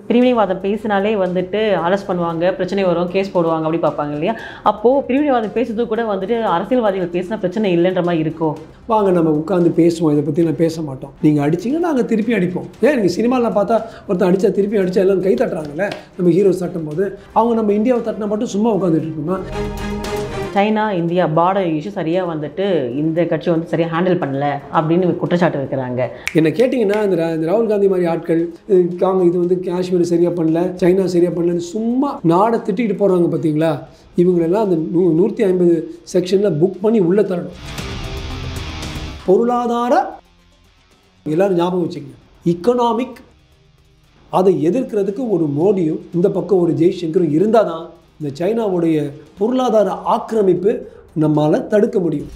பிரிவினைவாதம் பேசினாலே வந்துட்டு அரெஸ்ட் பண்ணுவாங்க, பிரச்சனை வரும், கேஸ் போடுவாங்க அப்படி பார்ப்பாங்க இல்லையா? அப்போது பிரிவினைவாதம் பேசுறது கூட வந்துட்டு அரசியல்வாதிகள் பேசினா பிரச்சனை இல்லைன்ற மாதிரி இருக்கோ? வாங்க நம்ம உட்காந்து பேசுவோம், இதை பற்றி நான் பேச மாட்டோம். நீங்கள் அடிச்சிங்கன்னா நாங்கள் திருப்பி அடிப்போம். ஏன் நீங்கள் சினிமாவில் பார்த்தா ஒருத்தன் அடித்தா திருப்பி அடித்தா எல்லாம் கை தட்டுறாங்கல்ல, நம்ம ஹீரோஸ் தட்டும் போது. அவங்க நம்ம இந்தியாவை தட்டினா மட்டும் சும்மா உட்காந்துட்டு இருக்கோமா? சைனா இந்தியா பார்டர் இஷ்யூ சரியாக வந்துட்டு இந்த கட்சி வந்து சரியாக ஹேண்டில் பண்ணல அப்படின்னு குற்றச்சாட்டு வைக்கிறாங்க. என்ன கேட்டிங்கன்னா இந்த ராகுல் காந்தி மாதிரி ஆட்கள் இது வந்து காஷ்மீர் சரியாக பண்ணல, சைனா சரியாக பண்ணலன்னு சும்மா நாடை திட்டிகிட்டு போகிறாங்க பார்த்தீங்களா? இவங்களெல்லாம் அந்த 150 செக்ஷனில் புக் பண்ணி உள்ளே தரணும். பொருளாதார எல்லாரும் ஞாபகம் வச்சுக்கங்க, இக்கனாமிக் அதை எதிர்க்கிறதுக்கு ஒரு மோடியும் இந்த பக்கம் ஒரு ஜெய்சங்கரும் இருந்தால் தான் இந்த சைனாவுடைய பொருளாதார ஆக்கிரமிப்பு நம்மளால் தடுக்க முடியும்.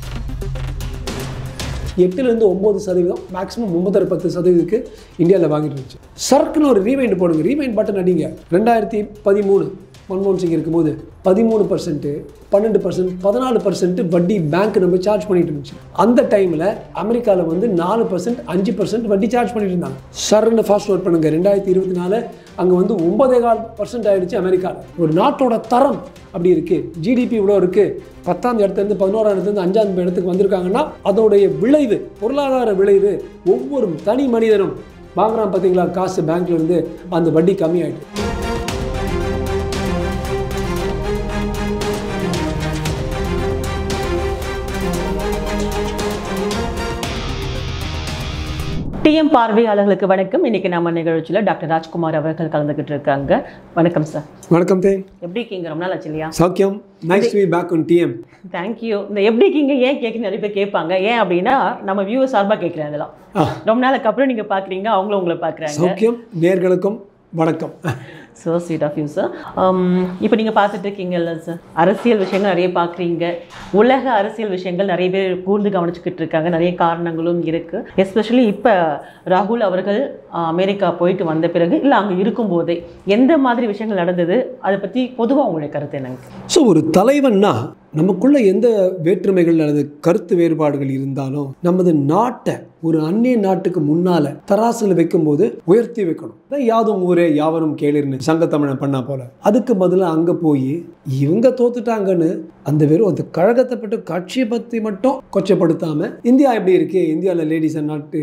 8-9% மேக்ஸிமம் 36% இந்தியாவில் வாங்கிட்டு இருந்துச்சு. சர்க்குன்னு ஒரு ரீவைண்ட் போடுங்க, ரீவைண்ட் பட்டன் அடிங்க. 2013 மன்மோகன் சிங் இருக்கும்போது 13%, 12%, 14% வட்டி பேங்க் நம்ம சார்ஜ் பண்ணிட்டு இருந்துச்சு. அந்த டைமில் அமெரிக்காவில் வந்து 4%, 5% வட்டி சார்ஜ் பண்ணிட்டு இருந்தாங்க. சர்ன்னு ஃபாஸ்ட் ஃபோர்வர்ட் பண்ணுங்க, 2024 அங்கே வந்து 9.25% ஆயிடுச்சு அமெரிக்காவில். ஒரு நாட்டோட தரம் அப்படி இருக்குது, ஜிடிபி இவ்வளோ இருக்குது, 10ஆம் இடத்துலேருந்து 11ஆம் இடத்துலேருந்து 5ஆம் இடத்துக்கு வந்திருக்காங்கன்னா அதோடைய விளைவு, பொருளாதார விளைவு ஒவ்வொரு தனி மனிதனும் வாங்குறான் பார்த்தீங்களா காசு பேங்க்லேருந்து, அந்த வட்டி கம்மியாயிட்டு. டிஎம் பார்வையாளர்களுக்கு வணக்கம். இன்னைக்கு நம்ம நிகழ்ச்சியில் டாக்டர் ராஜ்குமார் அவர்கள் கலந்துக்கிட்டு இருக்காங்க. வணக்கம் சார். வணக்கம் தே. எப்படி இருக்கீங்க? ரொம்ப நாள் ஆச்சு இல்லையா? சௌக்கியம். Nice to be back on DM. Thank you. இந்த எப்படி இருக்கீங்க ஏன் கேட்க நிறைய பேர் கேட்பாங்க. ஏன் அப்படின்னா நம்ம வியூவர் சார்பாக கேட்குறேன். இதெல்லாம் ரொம்ப நாளுக்கு அப்புறம் நீங்கள் பார்க்குறீங்க, அவங்களும் உங்களை பார்க்குறாங்க. சௌக்கியம். நேர்களுக்கும் வணக்கம். So sweet of you sir. இப்போ நீங்கள் பார்த்துட்டு இருக்கீங்கல்ல சார், அரசியல் விஷயங்கள் நிறைய பார்க்குறீங்க, உலக அரசியல் விஷயங்கள் நிறைய பேர் கூர்ந்து கவனிச்சுக்கிட்டு இருக்காங்க, நிறைய காரணங்களும் இருக்குது. எஸ்பெஷலி இப்போ ராகுல் அவர்கள் அமெரிக்கா போயிட்டு வந்த பிறகு இல்லை அங்கே இருக்கும்போதே எந்த மாதிரி விஷயங்கள் நடந்தது, அதை பற்றி பொதுவாக உங்களுடைய கருத்து என்னங்க? ஸோ ஒரு தலைவன்னா நமக்குள்ள எந்த வேற்றுமைகள் அல்லது கருத்து வேறுபாடுகள் இருந்தாலும் நமது நாட்டை ஒரு அந்நிய நாட்டுக்கு முன்னால தராசுல வைக்கும்போது உயர்த்தி வைக்கணும். யாதும் ஊரே யாவரும் கேளிர்னு சங்கத்தமிழன் பண்ணா போல. அதுக்கு பதிலாக அங்க போய் இவங்க தோத்துட்டாங்கன்னு அந்த வெறும் அந்த கழகத்தை பற்றி கட்சியை பற்றி மட்டும் கொச்சப்படுத்தாம இந்தியா எப்படி இருக்கு, இந்தியாவில் லேடிஸ் அண்ட் நாட்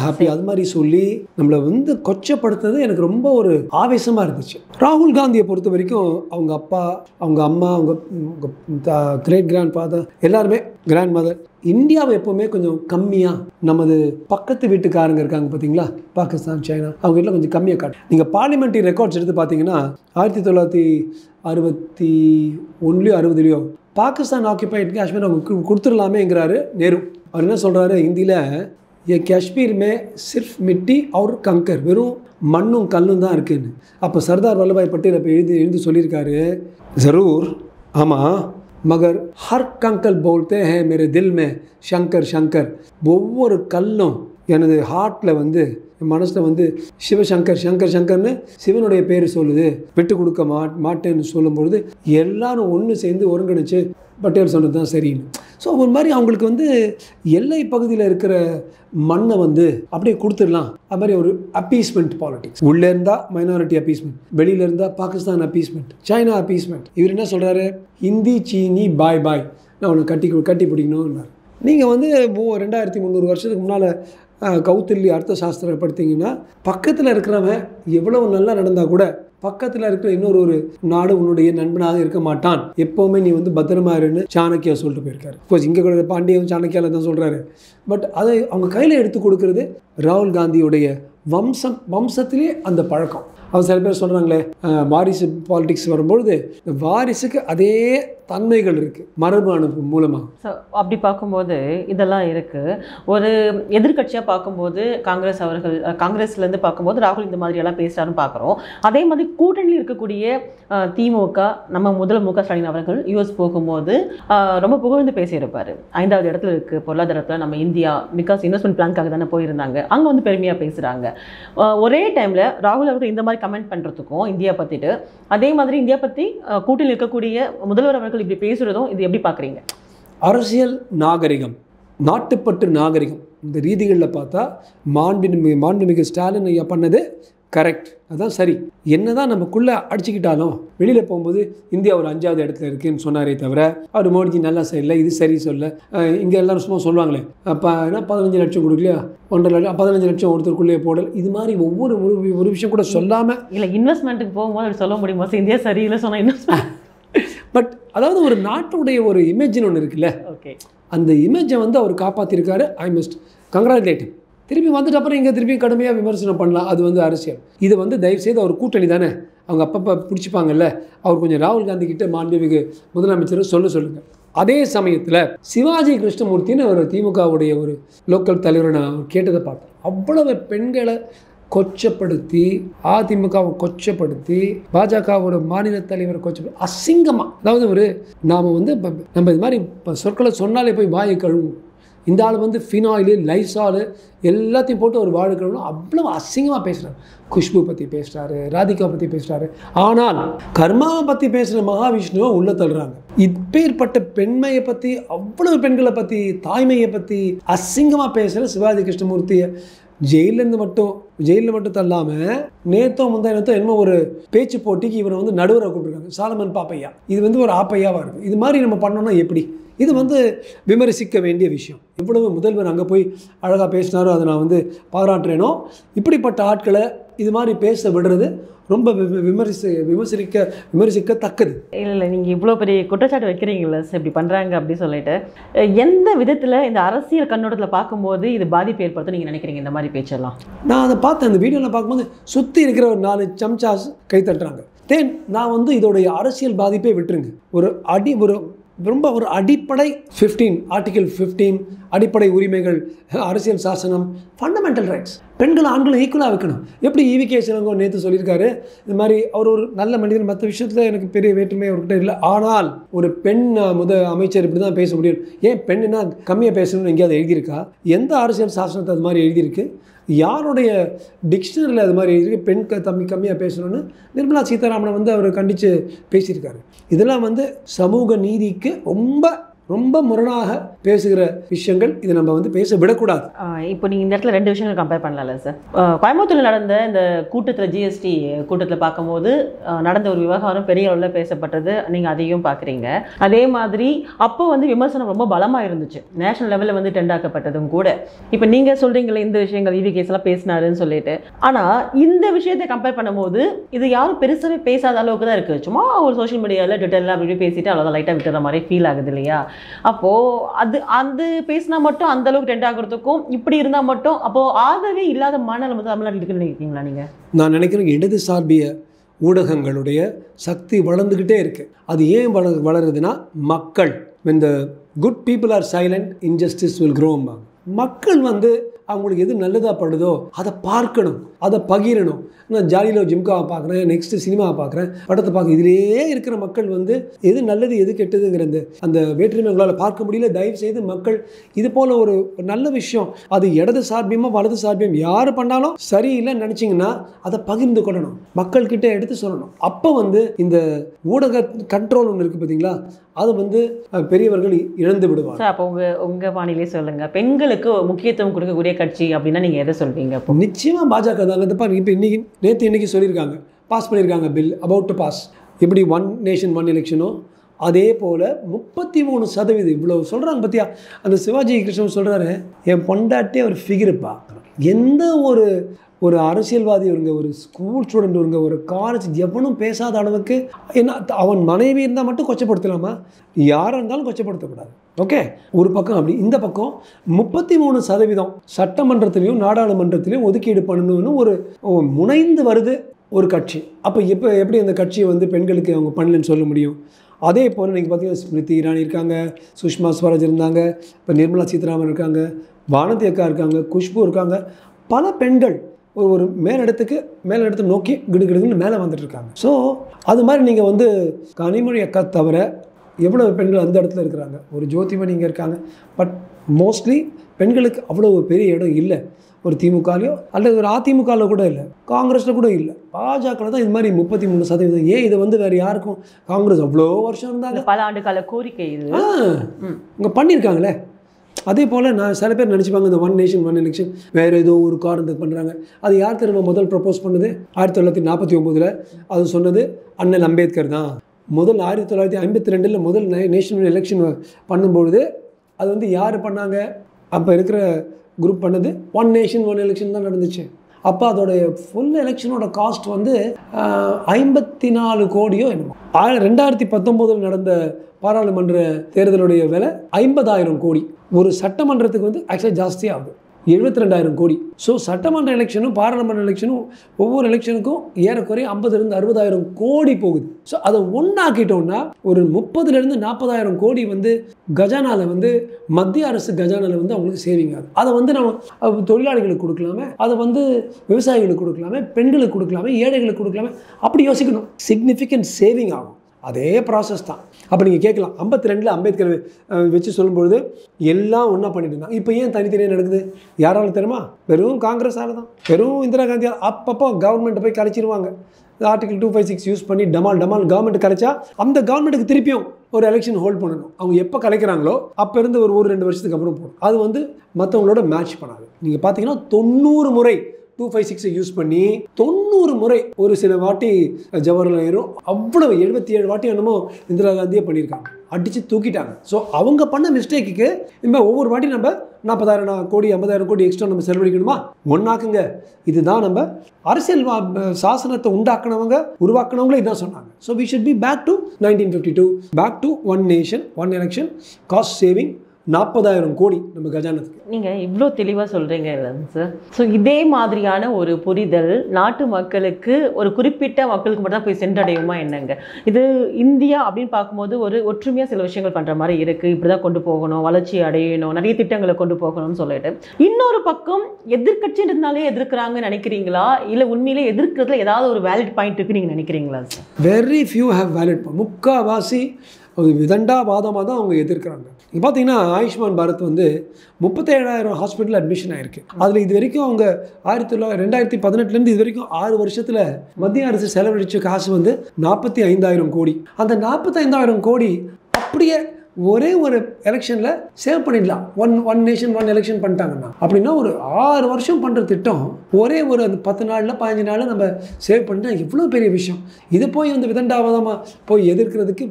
ஹாப்பி, அது மாதிரி சொல்லி நம்மளை வந்து கொச்சப்படுத்துறது எனக்கு ரொம்ப ஒரு ஆவேசமா இருந்துச்சு. ராகுல் காந்தியை பொறுத்த வரைக்கும் அவங்க அப்பா, அவங்க அம்மா, அவங்க கிரேட் கிராண்ட் ஃபாதர், எல்லாருமே கிராண்ட் மதர் இந்தியாவை எப்போவுமே கொஞ்சம் கம்மியாக, நமது பக்கத்து வீட்டுக்காரங்க இருக்காங்க பார்த்தீங்களா, பாகிஸ்தான், சைனா, அவங்க வீட்டில் கொஞ்சம் கம்மியாக காட்டு. நீங்கள் பார்லிமெண்ட்ரி ரெக்கார்ட்ஸ் எடுத்து பார்த்தீங்கன்னா 1961 60 பாகிஸ்தான் ஆக்கியபைட் காஷ்மீர் அவங்க கொடுத்துடலாமேங்கிறாரு நேரு. அவர் என்ன சொல்கிறாரு ஹிந்தியில், ஏ காஷ்மீர் மே சிர்ஃப் மிட்டி और कंकर, வெறும் மண்ணும் கல்லும் தான் இருக்குன்னு. அப்போ சர்தார் வல்லபாய் பட்டேல் இப்போ எழுந்து சொல்லியிருக்காரு, ஜரூர் ஆமாம், மகர் ஹர் கங்கல் போல்தே ஹே மேரே தில் மே சங்கர் சங்கர். ஒவ்வொரு கல்லும் எனது ஹார்ட்டில் வந்து மனசில் வந்து சிவசங்கர் சங்கர் சங்கர்னு சிவனுடைய பேர் சொல்லுது, விட்டு கொடுக்க மாட்டேன்னு சொல்லும்பொழுது எல்லாரும் ஒன்று சேர்ந்து ஒருங்கிணைச்சு பட்டேல் சொன்னது தான் சரின்னு. ஸோ ஒரு மாதிரி அவங்களுக்கு வந்து எல்லை பகுதியில் இருக்கிற மண்ணை வந்து அப்படியே கொடுத்துடலாம். அது மாதிரி ஒரு அப்பீஸ்மெண்ட் பாலிடிக்ஸ். உள்ளே இருந்தால் மைனாரிட்டி அப்பீஸ்மெண்ட், வெளியில் இருந்தால் பாகிஸ்தான் அப்பீஸ்மெண்ட், சைனா அப்பீஸ்மெண்ட். இவர் என்ன சொல்கிறாரு, ஹிந்தி சீனி பாய் பாய், நான் உன்னை கட்டி பிடிக்கணும்னார். நீங்கள் வந்து 2300 வருஷத்துக்கு முன்னால் கௌத்தில்ய அர்த்த சாஸ்திரம் படித்தீங்கன்னா பக்கத்தில் இருக்கிறவன் எவ்வளவு நல்லா நடந்தால் கூட பக்கத்தில் இருக்கிற இன்னொரு நாடு உன்னுடைய நண்பனாக இருக்க மாட்டான், எப்போவுமே நீ வந்து பத்திரமா இருன்னு சாணக்கியா சொல்லிட்டு போயிருக்காரு. கோர்ஸ் இங்கே கூட பாண்டியன் சாணக்கியாவில் தான் சொல்கிறாரு. பட் அதை அவங்க கையில் எடுத்து கொடுக்கறது ராகுல் காந்தியுடைய வம்சத்திலே அந்த பழக்கம். அவர் சில பேர் சொல்கிறாங்களே வாரிசு பாலிடிக்ஸ் வரும்பொழுது இந்த வாரிசுக்கு அதே தன்மைகள் இருக்குது மரபு அனுப்பு மூலமாக. ஸோ அப்படி பார்க்கும்போது இதெல்லாம் இருக்குது. ஒரு எதிர்கட்சியாக பார்க்கும்போது காங்கிரஸ்லேருந்து பார்க்கும்போது ராகுல் இந்த மாதிரியெல்லாம் பேசுகிறாருன்னு பார்க்குறோம். அதே மாதிரி கூட்டணியில் இருக்கக்கூடிய திமுக, நம்ம முதல்வர் மு க ஸ்டாலின் அவர்கள் யூஎஸ் போகும்போது ரொம்ப புகழ்ந்து பேசியிருப்பார். 5வது இடத்துல இருக்குது பொருளாதாரத்தில் நம்ம இந்தியா, பிகாஸ் இன்வெஸ்ட்மெண்ட் பிளான்காக தானே போயிருந்தாங்க, அங்கே வந்து பெருமையாக பேசுகிறாங்க. ஒரே டைமில் ராகுல் அவர்கள் இந்த மாதிரி கமெண்ட் பண்ணுறதுக்கும் இந்தியா பற்றிட்டு, அதே மாதிரி இந்தியா பற்றி கூட்டணியில் இருக்கக்கூடிய முதல்வர் அவர்கள் இப்படி பேசுகிறதும் இது எப்படி பார்க்குறீங்க? அரசியல் நாகரிகம், நாட்டுப்பற்று நாகரிகம், இந்த ரீதிகளில் பார்த்தா மாண்புமிகு ஸ்டாலின் ஐயா பண்ணது கரெக்ட், அதுதான் சரி. என்னதான் நமக்குள்ளே அடிச்சுக்கிட்டாலும் வெளியில் போகும்போது இந்தியா ஒரு 5வது இடத்துல இருக்குன்னு சொன்னாரே தவிர அவர் மோடிஜி நல்லா சரியில்லை, இது சரி சொல்ல. இங்கே எல்லாரும் சும்மா சொல்லுவாங்களே, அப்போ என்ன 15 லட்சம் கொடுக்கலையா, 1.5 லட்சம் 15 லட்சம் ஒருத்தருக்குள்ளேயே போடல், இது மாதிரி ஒவ்வொரு ஒரு விஷயம் கூட சொல்லாமல். இல்லை இன்வெஸ்ட்மெண்ட்டுக்கு போகும்போது சொல்ல முடியுமா சார் இந்தியா சரியில்லை சொன்னால் இன்வெஸ்ட்மெண்ட்? பட் அதாவது ஒரு நாட்டுடைய ஒரு இமேஜின்னு ஒன்று இருக்குல்ல, ஓகே, அந்த இமேஜை வந்து அவர் காப்பாற்றிருக்காரு. I must congratulate. திருப்பி வந்துட்டு அப்புறம் இங்கே திருப்பி கடுமையாக விமர்சனம் பண்ணலாம், அது வந்து அரசியல். இது வந்து தயவுசெய்து அவர் கூட்டணி தானே, அவங்க அப்பப்போ பிடிச்சிப்பாங்கல்ல, அவர் கொஞ்சம் ராகுல் காந்தி கிட்ட மாண்புமிகு முதலமைச்சர் சொல்லுங்கள். அதே சமயத்தில் சிவாஜி கிருஷ்ணமூர்த்தின்னு ஒரு திமுகவுடைய ஒரு லோக்கல் தலைவரை நான் கேட்டதை பார்த்தேன். அவ்வளவு பெண்களை கொச்சப்படுத்தி, அதிமுகவை கொச்சப்படுத்தி, பாஜகவோட மாநில தலைவரை கொச்சப்படுத்தி அசிங்கமாக, அதாவது நாம் வந்து நம்ம இது மாதிரி சொற்களை சொன்னாலே போய் வாயை கழுவும். இந்த ஆள் வந்து ஃபினாயிலு, லைசாலு எல்லாத்தையும் போட்டு ஒரு வாழை கழுவணும், அவ்வளோ அசிங்கமாக பேசுகிறார். குஷ்பு பற்றி பேசுகிறாரு, ராதிகா பற்றி பேசுகிறாரு. ஆனால் கர்மாவை பற்றி பேசுகிற மகாவிஷ்ணுவை உள்ளே தள்ளுறாங்க. இப்பேற்பட்ட பெண்மையை பற்றி, அவ்வளவு பெண்களை பற்றி, தாய்மையை பற்றி அசிங்கமாக பேசுகிற சிவாஜி கிருஷ்ணமூர்த்தியை ஜெயிலில் மட்டும் தள்ளாமல் நேத்தோ முந்தாயினத்தோ என்னமோ ஒரு பேச்சு போட்டிக்கு இவரை வந்து நடுவரை கூப்பிட்டுருக்காங்க, சாலமன் பாப்பையா. இது வந்து ஒரு ஆப்பையாவாக இருக்குது. இது மாதிரி நம்ம பண்ணோம்னா எப்படி? இது வந்து விமர்சிக்க வேண்டிய விஷயம். எவ்வளவு முதல்வர் அங்கே போய் அழகாக பேசினாரோ அதை நான் வந்து பாராட்டுறேனோ, இப்படிப்பட்ட ஆட்களை இது மாதிரி பேச விடுறது ரொம்ப விமர்சிக்கத்தக்கது. இல்லை நீங்கள் இவ்வளோ பெரிய குற்றச்சாட்டு வைக்கிறீங்களா சார் இப்படி பண்ணுறாங்க அப்படி சொல்லிட்டு, எந்த விதத்தில் இந்த அரசியல் கண்ணோட்டத்தில் பார்க்கும்போது இது பாதிப்பு ஏற்படுத்த நீங்கள் நினைக்கிறீங்க இந்த மாதிரி பேச்செல்லாம்? நான் அதை பார்த்தேன், அந்த வீடியோவில் பார்க்கும்போது சுற்றி இருக்கிற ஒரு 4 சம்சாஸ் கை தட்டுறாங்க. நான் வந்து இதோடைய அரசியல் பாதிப்பே விட்டுருங்க. ஒரு அடிப்படை 15 ஆர்டிகல் 15 அடிப்படை உரிமைகள், அரசியல் சாசனம், ஃபண்டமெண்டல் ரைட்ஸ், பெண்கள் ஆண்களும் ஈக்குவலாக வைக்கணும். எப்படி ஈவிகே சிலங்கோ நேற்று சொல்லியிருக்காரு, இது மாதிரி அவர் ஒரு நல்ல மனிதன், மற்ற விஷயத்தில் எனக்கு பெரிய வேற்றுமை அவர்கிட்ட இல்லை. ஆனால் ஒரு பெண் அமைச்சர் இப்படி தான் பேச முடியும். ஏன் பெண்ணுன்னா கம்மியாக பேசணும்னு எங்கேயாவது எழுதியிருக்கா? எந்த அரசியல் சாசனத்தை அது மாதிரி எழுதியிருக்கு? யாருடைய டிக்ஷனரியில் அது மாதிரி எழுதியிருக்கு பெண் கம்மியாக பேசணும்னு? நிர்மலா சீதாராமனை வந்து அவர் கண்டித்து பேசியிருக்காரு. இதெல்லாம் வந்து சமூக நீதிக்கு ரொம்ப முரணாக பேசுகிற விஷயங்கள். இதை நம்ம வந்து பேச விடக்கூடாது. இப்போ நீங்கள் இந்த இடத்துல 2 விஷயங்கள் கம்பேர் பண்ணலாம்ல சார். கோயம்புத்தூரில் நடந்த இந்த கூட்டத்தில், ஜிஎஸ்டி கூட்டத்தில் பார்க்கும்போது நடந்த ஒரு விவகாரம் பெரிய அளவில் பேசப்பட்டது, நீங்கள் அதையும் பார்க்குறீங்க. அதே மாதிரி அப்போ வந்து விமர்சனம் ரொம்ப பலமாக இருந்துச்சு, நேஷனல் லெவலில் வந்து டெண்டாக்கப்பட்டதும் கூட. இப்போ நீங்கள் சொல்கிறீங்களே இந்த விஷயங்கள் ஈவி கேஸ்லாம் பேசினாருன்னு சொல்லிட்டு, ஆனால் இந்த விஷயத்தை கம்பேர் பண்ணும்போது இது யாரும் பெருசாகவே பேசாத அளவுக்கு தான் இருக்குது. சும்மா ஒரு சோஷியல் மீடியாவில் ட்விட்டரில் அப்படி பேசிட்டு அவ்வளோதான் லைட்டாக விட்டுற மாதிரி ஃபீல் ஆகுது இல்லையா? அப்போது அது பேசினா மட்டும் அந்த அளவுக்கு டெண்ட் ஆகிறதுக்கும் இப்படி இருந்தால் மட்டும் அப்போது ஆதரவே இல்லாத மாநிலம் வந்து தமிழ்நாட்டில் இருக்குன்னு நினைக்கிறீங்களா நீங்கள்? நான் நினைக்கிறேன் இடது சார்பிய ஊடகங்களுடைய சக்தி வளர்ந்துக்கிட்டே இருக்குது. அது ஏன் வளருதுன்னா, மக்கள் when the good people are silent, injustice will grow. மக்கள் வந்து அவங்களுக்கு எது நல்லதாக படுதோ அதை பார்க்கணும், அதை பகிரணும். நான் ஜாலியில் ஜிம்காவை பார்க்குறேன், நெக்ஸ்ட்டு சினிமாவை பார்க்குறேன், படத்தை பார்க்க, இதிலே இருக்கிற மக்கள் வந்து எது நல்லது எது கெட்டதுங்கிற அந்த வேற்றுமை உங்களால் பார்க்க முடியல. தயவு செய்து மக்கள் இது போல் ஒரு நல்ல விஷயம், அது இடது சார்பியமாக வலது சார்பியம் யார் பண்ணாலும் சரியில்லைன்னு நினச்சிங்கன்னா அதை பகிர்ந்து கொள்ளணும், மக்கள்கிட்ட எடுத்து சொல்லணும். அப்போ வந்து இந்த ஊடக கண்ட்ரோல் ஒன்று இருக்குது பார்த்தீங்களா, அது வந்து பெரியவர்கள் இழந்து விடுவாங்க. அப்போ உங்கள் பாணியிலே சொல்லுங்கள், பெண்களுக்கு முக்கியத்துவம் கொடுக்கக்கூடிய கட்சி அப்படின்னா நீங்கள் எதை சொல்வீங்க? அப்போ நிச்சயமாக பாஜக தாங்க. இப்போ இன்னைக்கு சொல்லியிருக்காங்க, பாஸ் பண்ணியிருக்காங்க பில் அபவுட் டு பாஸ். எப்படி 1 நேஷன் 1 எலெக்ஷனோ அதே போல் 33% இவ்வளோ சொல்கிறாங்க பற்றியா. அந்த சிவாஜி கிருஷ்ணன் சொல்கிறாரு, என் பொண்டாட்டியே ஒரு ஃபிகருப்பா. எந்த ஒரு அரசியல்வாதி இருங்க, ஒரு ஸ்கூல் ஸ்டூடெண்ட் இருங்க, ஒரு காலேஜ் எவனும் பேசாத அளவுக்கு என்ன, அவன் மனைவி இருந்தால் மட்டும் கொச்சப்படுத்தலாமா? யாராக இருந்தாலும் கொச்சப்படுத்தக்கூடாது. ஓகே, ஒரு பக்கம் அப்படி. இந்த பக்கம் 33% சட்டமன்றத்திலையும் நாடாளுமன்றத்திலையும் ஒதுக்கீடு பண்ணணும்னு ஒரு முனைந்து வருது ஒரு கட்சி. அப்போ எப்படி அந்த கட்சியை வந்து பெண்களுக்கு அவங்க பண்ணலன்னு சொல்ல முடியும்? அதே போல் நீங்கள் பார்த்தீங்கன்னா ஸ்மிருதி இரானி இருக்காங்க, சுஷ்மா ஸ்வராஜ் இருந்தாங்க, இப்போ நிர்மலா சீதாராமன் இருக்காங்க, வானதி அக்கா இருக்காங்க, குஷ்பு இருக்காங்க. பல பெண்கள் ஒரு மேலிடத்தை நோக்கி கிடுகிடுன்னு மேலே வந்துட்டுருக்காங்க. ஸோ அது மாதிரி நீங்கள் வந்து கனிமொழி அக்கா தவிர எவ்வளோ பெண்கள் அந்த இடத்துல இருக்கிறாங்க. ஒரு ஜோதிமணி இங்கே இருக்காங்க. பட் மோஸ்ட்லி பெண்களுக்கு அவ்வளோ பெரிய இடம் இல்லை. ஒரு திமுகலையோ அல்லது ஒரு அதிமுகவில் கூட இல்லை, காங்கிரஸில் கூட இல்லை. பாஜகவில் தான் இது மாதிரி 33%. ஏன் இதை வந்து வேறு யாருக்கும், காங்கிரஸ் அவ்வளோ வருஷம் இருந்தாங்க, பல ஆண்டு கால கோரிக்கை இது இங்கே பண்ணியிருக்காங்களே. அதே போல் நான் சில பேர் நினச்சிப்பாங்க இந்த 1 நேஷன் 1 எலெக்ஷன் வேறு ஏதோ ஒரு காரணத்துக்கு பண்ணுறாங்க. அது யார் திரும்ப முதல் ப்ரப்போஸ் பண்ணது? 1949 அது சொன்னது அண்ணல் அம்பேத்கர் தான். முதல் 1952 முதல் நேஷனல் எலெக்ஷன் பண்ணும்பொழுது அது வந்து யார் பண்ணாங்க? அப்போ இருக்கிற குரூப் பண்ணது 1 நேஷன் 1 எலெக்ஷன் தான் நடந்துச்சு. அப்போ அதோடைய ஃபுல் எலெக்ஷனோட காஸ்ட் வந்து 54 கோடியோ என்னமோ. 2019 நடந்த பாராளுமன்ற தேர்தலுடைய விலை 50,000 கோடி. ஒரு சட்டமன்றத்துக்கு வந்து ஆக்சுவலாக ஜாஸ்தியாக ஆகுது, 72,000 கோடி. ஸோ சட்டமன்ற எலெக்ஷனும் பாராளுமன்ற எலெக்ஷனும் ஒவ்வொரு எலெக்ஷனுக்கும் ஏறக்குறைய 50,000 to 60,000 கோடி போகுது. ஸோ அதை ஒன்றாக்கிட்டோம்னா ஒரு 30,000 to 40,000 கோடி வந்து கஜானாவில் வந்து மத்திய அரசு கஜானாவில் வந்து அவங்களுக்கு சேவிங் ஆகுது. அதை வந்து நம்ம தொழிலாளிகளுக்கு கொடுக்கலாமே, அதை வந்து விவசாயிகளுக்கு கொடுக்கலாமே, பெண்களுக்கு கொடுக்கலாமே, ஏழைகளுக்கு கொடுக்கலாமே, அப்படி யோசிக்கணும். சிக்னிஃபிகண்ட் சேவிங் ஆகும். அதே ப்ராசஸ் தான். அப்போ நீங்கள் கேட்கலாம் 52 அம்பேத்கர் வச்சு சொல்லும்பொழுது எல்லாம் ஒன்றா பண்ணிட்டு இருந்தாங்க. இப்போ ஏன் தனித்தனியாக நடக்குது? யாரால தெரியுமா? வெறும் காங்கிரஸால தான். வெறும் இந்திரா காந்தியால். அப்பப்போ கவர்மெண்ட்டை போய் கலைச்சிருவாங்க. ஆர்டிகல் 256 யூஸ் பண்ணி டமால் கவர்மெண்ட் கலைச்சா அந்த கவர்மெண்ட்டுக்கு திருப்பியும் ஒரு எலெக்ஷன் ஹோல்ட் பண்ணணும். அவங்க எப்போ கலைக்கிறாங்களோ அப்போ இருந்து ஒரு 2 வருஷத்துக்கு அப்புறம் போகணும். அது வந்து மற்றவங்களோட மேட்ச் பண்ணாது. நீங்கள் பார்த்தீங்கன்னா 90 முறை 256 யூஸ் பண்ணி 90 முறை ஒரு சில வாட்டி ஜவஹர்லால் நேரு, அவ்வளவு 77 வாட்டி என்னமோ இந்திரா காந்தியே பண்ணியிருக்காங்க, அடித்து தூக்கிட்டாங்க. ஸோ அவங்க பண்ண மிஸ்டேக்கு நம்ம ஒவ்வொரு வாட்டி நம்ம 40,000 கோடி 50,000 கோடி எக்ஸ்ட்ரா நம்ம செலவழிக்கணுமா? ஒன்றாக்குங்க. இதுதான் நம்ம அரசியல் சாசனத்தை உருவாக்கினவங்களே இதான் சொன்னாங்க. So we should be back to 1952, back to 1 nation 1 election, cost saving 40,000 கோடி நம்ம கஜானத்துக்கு. நீங்கள் இவ்வளோ தெளிவாக சொல்கிறீங்க இல்லைங்க சார். ஸோ இதே மாதிரியான ஒரு புரிதல் நாட்டு மக்களுக்கு, ஒரு குறிப்பிட்ட மக்களுக்கு மட்டும் தான் போய் சென்றடையுமா என்னங்க? இது இந்தியா அப்படின்னு பார்க்கும்போது ஒரு ஒற்றுமையாக சில விஷயங்கள் பண்ணுற மாதிரி இருக்குது. இப்படி தான் கொண்டு போகணும், வளர்ச்சி அடையணும், நிறைய திட்டங்களை கொண்டு போகணும்னு சொல்லிட்டு, இன்னொரு பக்கம் எதிர்க்கட்சி இருந்தாலே எதிர்க்கிறாங்கன்னு நினைக்கிறீங்களா? இல்லை உண்மையிலே எதிர்க்கிறதுல ஏதாவது ஒரு வேலிட் பாயிண்ட் இருக்குன்னு நீங்கள் நினைக்கிறீங்களா sir? Very few have valid. முக்கால்வாசி விதண்டாவாதமாக தான் அவங்க எதிர்க்கிறாங்க. நீங்கள் பார்த்தீங்கன்னா ஆயுஷ்மான் பாரத் வந்து 37,000 ஹாஸ்பிட்டல் அட்மிஷன் ஆயிருக்கு. அதில் இது வரைக்கும் அவங்க 2018 இது வரைக்கும் 6 வருஷத்தில் மத்திய அரசு செலவழித்த காசு வந்து 45,000 கோடி. அந்த 45,000 கோடி அப்படியே ஒரே ஒரு எலெக்ஷனில் சேவ் பண்ணிடலாம். ஒன் நேஷன் 1 எலெக்ஷன் பண்ணிட்டாங்கன்னா அப்படின்னா ஒரு 6 வருஷம் பண்ணுற திட்டம் ஒரே ஒரு 10 நாளில் 15 நாளில் நம்ம சேவ் பண்ணிட்டா எவ்வளோ பெரிய விஷயம். இது போய் வந்து விதண்டாவாதமாக போய் எதிர்க்கிறதுக்கு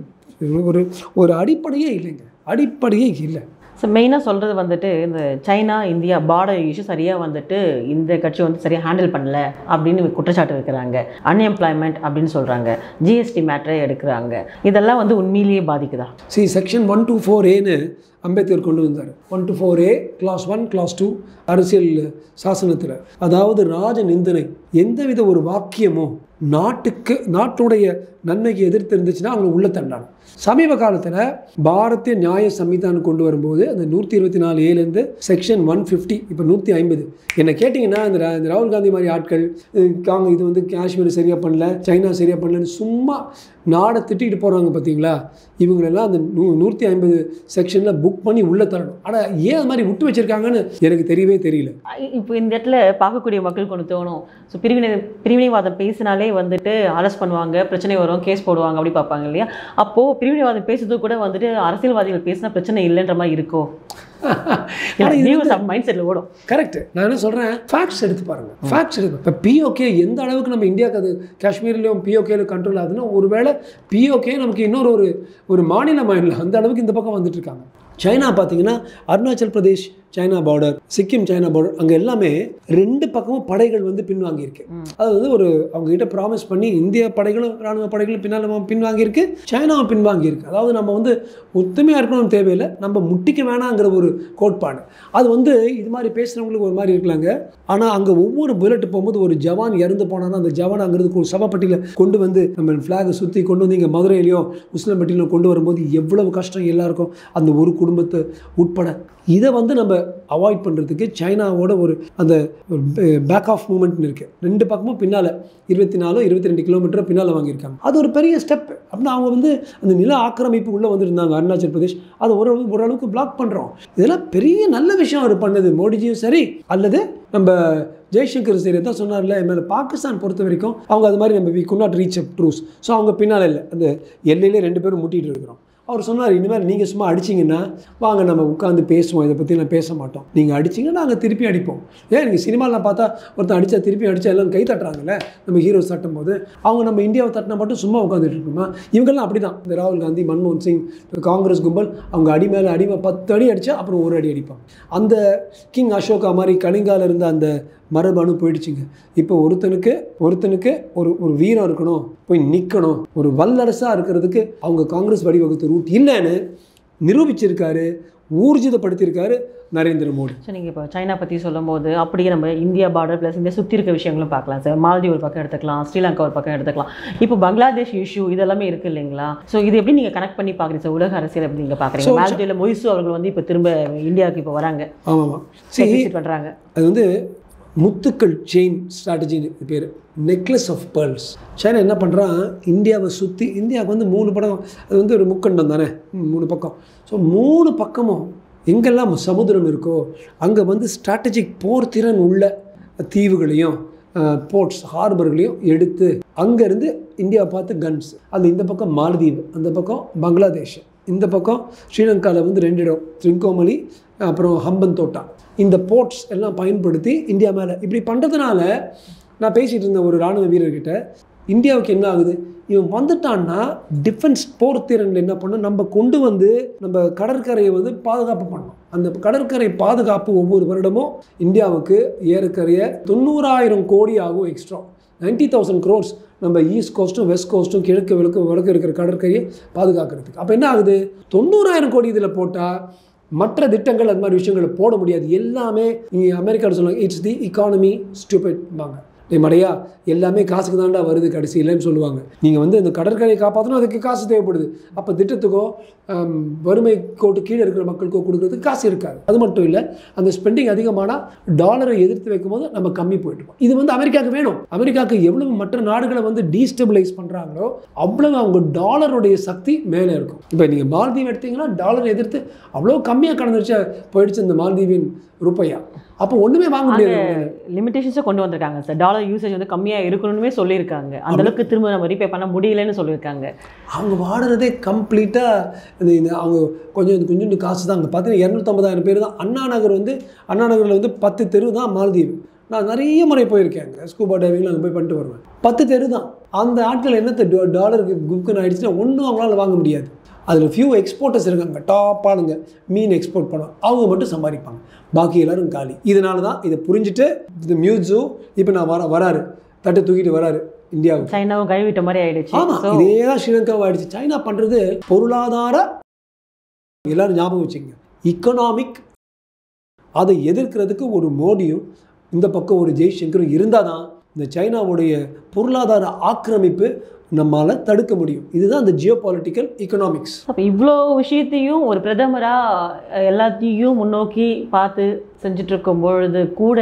ஒரு அடிப்படையே இல்லைங்க, அடிப்படையே இல்லை. ஸோ மெயினாக சொல்கிறது வந்துட்டு இந்த சைனா இந்தியா பார்டர் இஷ்யூ சரியாக வந்துட்டு இந்த கட்சி வந்து சரியாக ஹேண்டில் பண்ணல அப்படின்னு குற்றச்சாட்டு வைக்கிறாங்க. அன்எம்ப்ளாய்மெண்ட் அப்படின்னு சொல்கிறாங்க, ஜிஎஸ்டி மேட்டரை எடுக்கிறாங்க. இதெல்லாம் வந்து உண்மையிலேயே பாதிக்குதா? செக்ஷன் 124A அம்பேத்கர் கொண்டு வந்தார். 124A கிளாஸ் 1 கிளாஸ் 2 அரசியல் சாசனத்தில், அதாவது ராஜ நிந்தனை, எந்தவித ஒரு வாக்கியமோ நாட்டுடைய நன்மைக்கு எதிர்த்து இருந்துச்சுன்னா அவங்க உள்ள தண்டாங்க. சமீப காலத்தில் பாரதிய நியாய சம்விதான் கொண்டு வரும்போது அந்த 124A செக்ஷன் 150 இப்போ 150. என்ன கேட்டிங்கன்னா இந்த ராகுல் காந்தி மாதிரி ஆட்கள் இது வந்து காஷ்மீர் சரியாக பண்ணல, சைனா சரியாக பண்ணலன்னு சும்மா நாடை திட்டிகிட்டு போகிறாங்க பார்த்தீங்களா? இவங்களெல்லாம் அந்த 150 செக்ஷனில் புக் பண்ணி உள்ளே தரணும். ஆனால் ஏன் அது மாதிரி விட்டு வச்சுருக்காங்கன்னு எனக்கு தெரியவே தெரியல. இப்போ இந்த இடத்துல பார்க்கக்கூடிய மக்களுக்கு ஒன்று தோணும், ஸோ பிரிவினைவாதம் பேசினாலே வந்துட்டு அரெஸ்ட் பண்ணுவாங்க, பிரச்சனை வரும், கேஸ் போடுவாங்க, அப்படி பார்ப்பாங்க இல்லையா? அப்போது பிரிவினைவாதம் பேசுறது கூட வந்துட்டு அரசியல்வாதிகள் பேசினா பிரச்சனை இல்லைன்ற மாதிரி இருக்கோ? ஓடும். கரெக்ட். நான் என்ன சொல்கிறேன், ஃபேக்ட்ஸ் எடுத்து பாருங்க. ஃபேக்ட்ஸ் எடுத்து இப்போ பிஓகே எந்த அளவுக்கு நம்ம இந்தியாவுக்கு அது காஷ்மீர்லேயும் பிஓகேல கண்ட்ரோல் ஆகுதுன்னா, ஒருவேளை பிஓகே நமக்கு இன்னொரு ஒரு மாநிலம் அந்த அளவுக்கு இந்த பக்கம் வந்துட்டு இருக்காங்க. சைனா பார்த்தீங்கன்னா Arunachal Pradesh China border, Sikkim China border, அங்கே எல்லாமே 2 பக்கமும் படைகள் வந்து பின்வாங்கியிருக்கு. அது வந்து அவங்க கிட்ட ப்ராமிஸ் பண்ணி இந்திய படைகளும் ராணுவ படைகளும் பின்வாங்கியிருக்கு, சைனாவும் பின்வாங்கியிருக்கு. அதாவது நம்ம வந்து ஒத்துமையாக இருக்கணும்னு தேவையில்லை, நம்ம முட்டிக்க வேணாங்கிற ஒரு கோட்பாடு. அது வந்து இது மாதிரி பேசுகிறவங்களுக்கு ஒரு மாதிரி இருக்கலாங்க. ஆனால் அங்கே ஒவ்வொரு புல்லட் போகும்போது ஒரு ஜவான் இறந்து போனான்னா அந்த ஜவான் அங்கிறதுக்கு ஒரு சபப்பட்டியில் கொண்டு வந்து நம்ம ஃப்ளாகை சுற்றி கொண்டு வந்து இங்கே மதுரையிலையோ முஸ்லம்பட்டியிலையும் கொண்டு வரும்போது எவ்வளவு கஷ்டம் எல்லாருக்கும், அந்த ஒரு குடும்பத்தை உட்பட. இதை வந்து நம்ம அவாய்ட் பண்ணுறதுக்கு சைனாவோட அந்த பேக் ஆஃப் மூமெண்ட்னு இருக்குது. 2 பக்கமும் பின்னால் 24-22 கிலோமீட்டர் பின்னால் வாங்கியிருக்காங்க. அது ஒரு பெரிய ஸ்டெப். அப்படின்னா அவங்க வந்து அந்த நில ஆக்கிரமிப்பு உள்ளே வந்துருந்தாங்க அருணாச்சல் பிரதேஷ், அதை ஓரளவுக்கு பிளாக் பண்ணுறோம். இதெல்லாம் பெரிய நல்ல விஷயம் அவர் பண்ணது, மோடிஜியும் சரி அல்லது நம்ம ஜெய்சங்கர் சரி தான் சொன்னார்ல. மேலே பாகிஸ்தான் பொறுத்த வரைக்கும் அவங்க அது மாதிரி நம்ம we could not reach up truce. So அவங்க பின்னால் இல்லை, அந்த எல்லையிலே 2 பேரும் முட்டிகிட்டு இருக்கிறோம். அவர் சொன்னார், இனிமேல் நீங்கள் சும்மா அடிச்சிங்கன்னா வாங்க நம்ம உட்காந்து பேசுவோம், இதை பற்றிலாம் பேச மாட்டோம். நீங்கள் அடிச்சிங்கன்னா நாங்கள் திருப்பி அடிப்போம். ஏன் நீங்கள் சினிமாலாம் பார்த்தா ஒருத்தன் அடித்தா திருப்பி அடித்தா எல்லாம் கை தட்டுறாங்கல்ல, நம்ம ஹீரோஸ் தட்டும் போது. அவங்க நம்ம இந்தியாவை தட்டினா மட்டும் சும்மா உட்காந்துட்டு இருக்கோமா? இவங்கெல்லாம் அப்படி தான். இந்த ராகுல் காந்தி, மன்மோகன் சிங், காங்கிரஸ் கும்பல், அவங்க அடி மேலே அடிமை 10 அடி அடித்தா அப்புறம் ஒரு அடி அடிப்பாங்க. அந்த கிங் அசோகா மாதிரி கலிங்கால இருந்த அந்த மரபணு போயிடுச்சுங்க. இப்போ ஒருத்தனுக்கு ஒரு வீரம் இருக்கணும், போய் நிற்கணும், ஒரு வல்லரசாக இருக்கிறதுக்கு அவங்க காங்கிரஸ் வழிவகுத்த ரூட் இல்லைன்னு நிரூபிச்சிருக்காரு, ஊர்ஜிதப்படுத்தியிருக்காரு நரேந்திர மோடி. ஸோ நீங்கள் இப்போ சைனா பற்றி சொல்லும் போது அப்படியே நம்ம இந்தியா பார்டர் ப்ளஸ் இந்தியா சுற்றி இருக்க விஷயங்களும் பார்க்கலாம் சார். மாலத்தீவு ஒரு பக்கம் எடுத்துக்கலாம், ஸ்ரீலங்கா ஒரு பக்கம் எடுத்துக்கலாம். இப்போ பங்களாதேஷ் இஷ்யூ இதெல்லாமே இருக்குது இல்லைங்களா? ஸோ இது எப்படி நீங்கள் கனெக்ட் பண்ணி பார்க்குறீங்க சார்? உலக அரசியல் எப்படி நீங்கள் பார்க்குறீங்க? மாலத்தீவில் மொய்சு அவர்கள் வந்து இப்போ திரும்ப இந்தியாவுக்கு இப்போ வராங்க. ஆமாம், பண்ணுறாங்க. அது வந்து முத்துக்கள் செயின் ஸ்ட்ராட்டஜின்னு பேர், நெக்லஸ் ஆஃப் பேர்ல்ஸ். சைனா என்ன பண்ணுறான், இந்தியாவை சுற்றி, இந்தியாவுக்கு வந்து 3 படம், அது வந்து ஒரு முக்கண்டம் தானே, 3 பக்கம். ஸோ 3 பக்கமும் எங்கெல்லாம் சமுத்திரம் இருக்கோ அங்கே வந்து ஸ்ட்ராட்டஜிக் போர் திறன் உள்ள தீவுகளையும் போர்ட்ஸ் ஹார்பர்களையும் எடுத்து அங்கேருந்து இந்தியாவை பார்த்து கன்ஸ். அது இந்த பக்கம் மாலத்தீவு, அந்த பக்கம் பங்களாதேஷ், இந்த பக்கம் ஸ்ரீலங்காவில் வந்து 2 இடம், த்ரிங்கோமலி அப்புறம் ஹம்பன்தோட்டா. இந்த போர்ட்ஸ் எல்லாம் பயன்படுத்தி இந்தியா மேலே இப்படி பண்ணுறதுனால, நான் பேசிகிட்டு இருந்த ஒரு இராணுவ வீரர்கிட்ட, இந்தியாவுக்கு என்ன ஆகுது, இவன் வந்துட்டான்னா டிஃபென்ஸ் போர் திறனில் என்ன பண்ணோம், நம்ம கொண்டு வந்து நம்ம கடற்கரையை வந்து பாதுகாப்பு பண்ணோம். அந்த கடற்கரை பாதுகாப்பு ஒவ்வொரு வருடமும் இந்தியாவுக்கு ஏறக்குறைய 90,000 கோடி ஆகும் எக்ஸ்ட்ரா. 90,000 crores நம்ம ஈஸ்ட் கோஸ்ட்டும் வெஸ்ட் கோஸ்ட்டும் வடக்கு இருக்கிற கடற்கரையை பாதுகாக்கிறதுக்கு. அப்போ என்ன ஆகுது, 90,000 கோடி இதில் போட்டால் மற்ற திட்டங்கள் அது மாதிரி விஷயங்களை போட முடியாது. எல்லாமே இங்கே அமெரிக்காவில் சொல்லுவாங்க, இட்ஸ் தி இக்கானமி ஸ்டூபிட்பாங்க. மடையா எல்லாமே காசுக்கு தாண்டா வருது கடைசியிலன்னு சொல்லுவாங்க. நீங்கள் வந்து இந்த கடற்கரையை காப்பாற்றணும், அதுக்கு காசு தேவைப்படுது. அப்போ திட்டத்துக்கோ வறுமை கோட்டு கீழே இருக்கிற மக்களுக்கோ கொடுக்குறதுக்கு காசு இருக்காது. அது மட்டும் இல்லை, அந்த ஸ்பெண்டிங் அதிகமானால் டாலரை எதிர்த்து வைக்கும் போது நம்ம கம்மி போயிட்டுருக்கோம். இது வந்து அமெரிக்காவுக்கு வேணும். அமெரிக்காவுக்கு எவ்வளவு மற்ற நாடுகளை வந்து டீஸ்டபிளைஸ் பண்ணுறாங்களோ அவ்வளவு அவங்க டாலருடைய சக்தி மேலே இருக்கும். இப்போ நீங்கள் மாலத்தீவு எடுத்தீங்கன்னா டாலரை எதிர்த்து அவ்வளோ கம்மியாக கடந்துருச்சு போயிடுச்சு இந்த மாலத்தீவின் ரூபாயா. அப்போ ஒன்றுமே வாங்க முடியாது. லிமிடேஷன்ஸை கொண்டு வந்திருக்காங்க சார். டாலர் யூசேஜ் வந்து கம்மியாக இருக்கணும்னு சொல்லியிருக்காங்க. அந்த அளவுக்கு திரும்ப நம்ம ரீபே பண்ண முடியலன்னு சொல்லியிருக்காங்க. அவங்க வாடுறதே கம்ப்ளீட்டாக இந்த அவங்க கொஞ்சம் காசு தான். அங்கே பார்த்தீங்கன்னா 250,000 பேர் தான். அண்ணா நகரில் வந்து 10 தெரு தான் மாலத்தீவு. நான் நிறைய முறை போயிருக்கேன், ஸ்கூபா டைவிங்கில் அங்கே போய் பண்ணிட்டு வருவேன். 10 தெரு தான். அந்த ஆட்கள் என்னத்தை டாலருக்கு குக்குன்னு ஆகிடுச்சுன்னா ஒன்றும் அவங்களால வாங்க முடியாது. அதில் ஃபியூ எக்ஸ்போர்ட்டர்ஸ் இருக்காங்க, டாப்பானுங்க, மீன் எக்ஸ்போர்ட் பண்ணோம், அவங்க மட்டும் சம்பாதிப்பாங்க, பாக்கி எல்லோரும் காலி. இதனால தான் இதை புரிஞ்சுட்டு இந்த மியூட்ஸு இப்போ நான் வராரு, தட்டை தூக்கிட்டு வராரு இந்தியாவுக்கு. சைனாவும் கைவிட்ட மாதிரி ஆகிடுச்சு. ஆமாம், இதே தான் ஸ்ரீலங்காவும் ஆகிடுச்சு. சைனா பண்ணுறது பொருளாதார, எல்லோரும் ஞாபகம் வச்சுங்க, இக்கனாமிக். அதை எதிர்க்கிறதுக்கு ஒரு மோடியும் இந்த பக்கம் ஒரு ஜெய்சங்கரும் இருந்தால் தான் இந்த சைனாவுடைய பொருளாதார ஆக்கிரமிப்பு நம்மளால் தடுக்க முடியும். இதுதான் இந்த ஜியோ பாலிட்டிக்கல் எக்கனாமிக்ஸ். அப்போ இவ்வளோ விஷயத்தையும் ஒரு பிரதமராக எல்லாத்தையும் முன்னோக்கி பார்த்து செஞ்சுட்டு இருக்கும் பொழுது கூட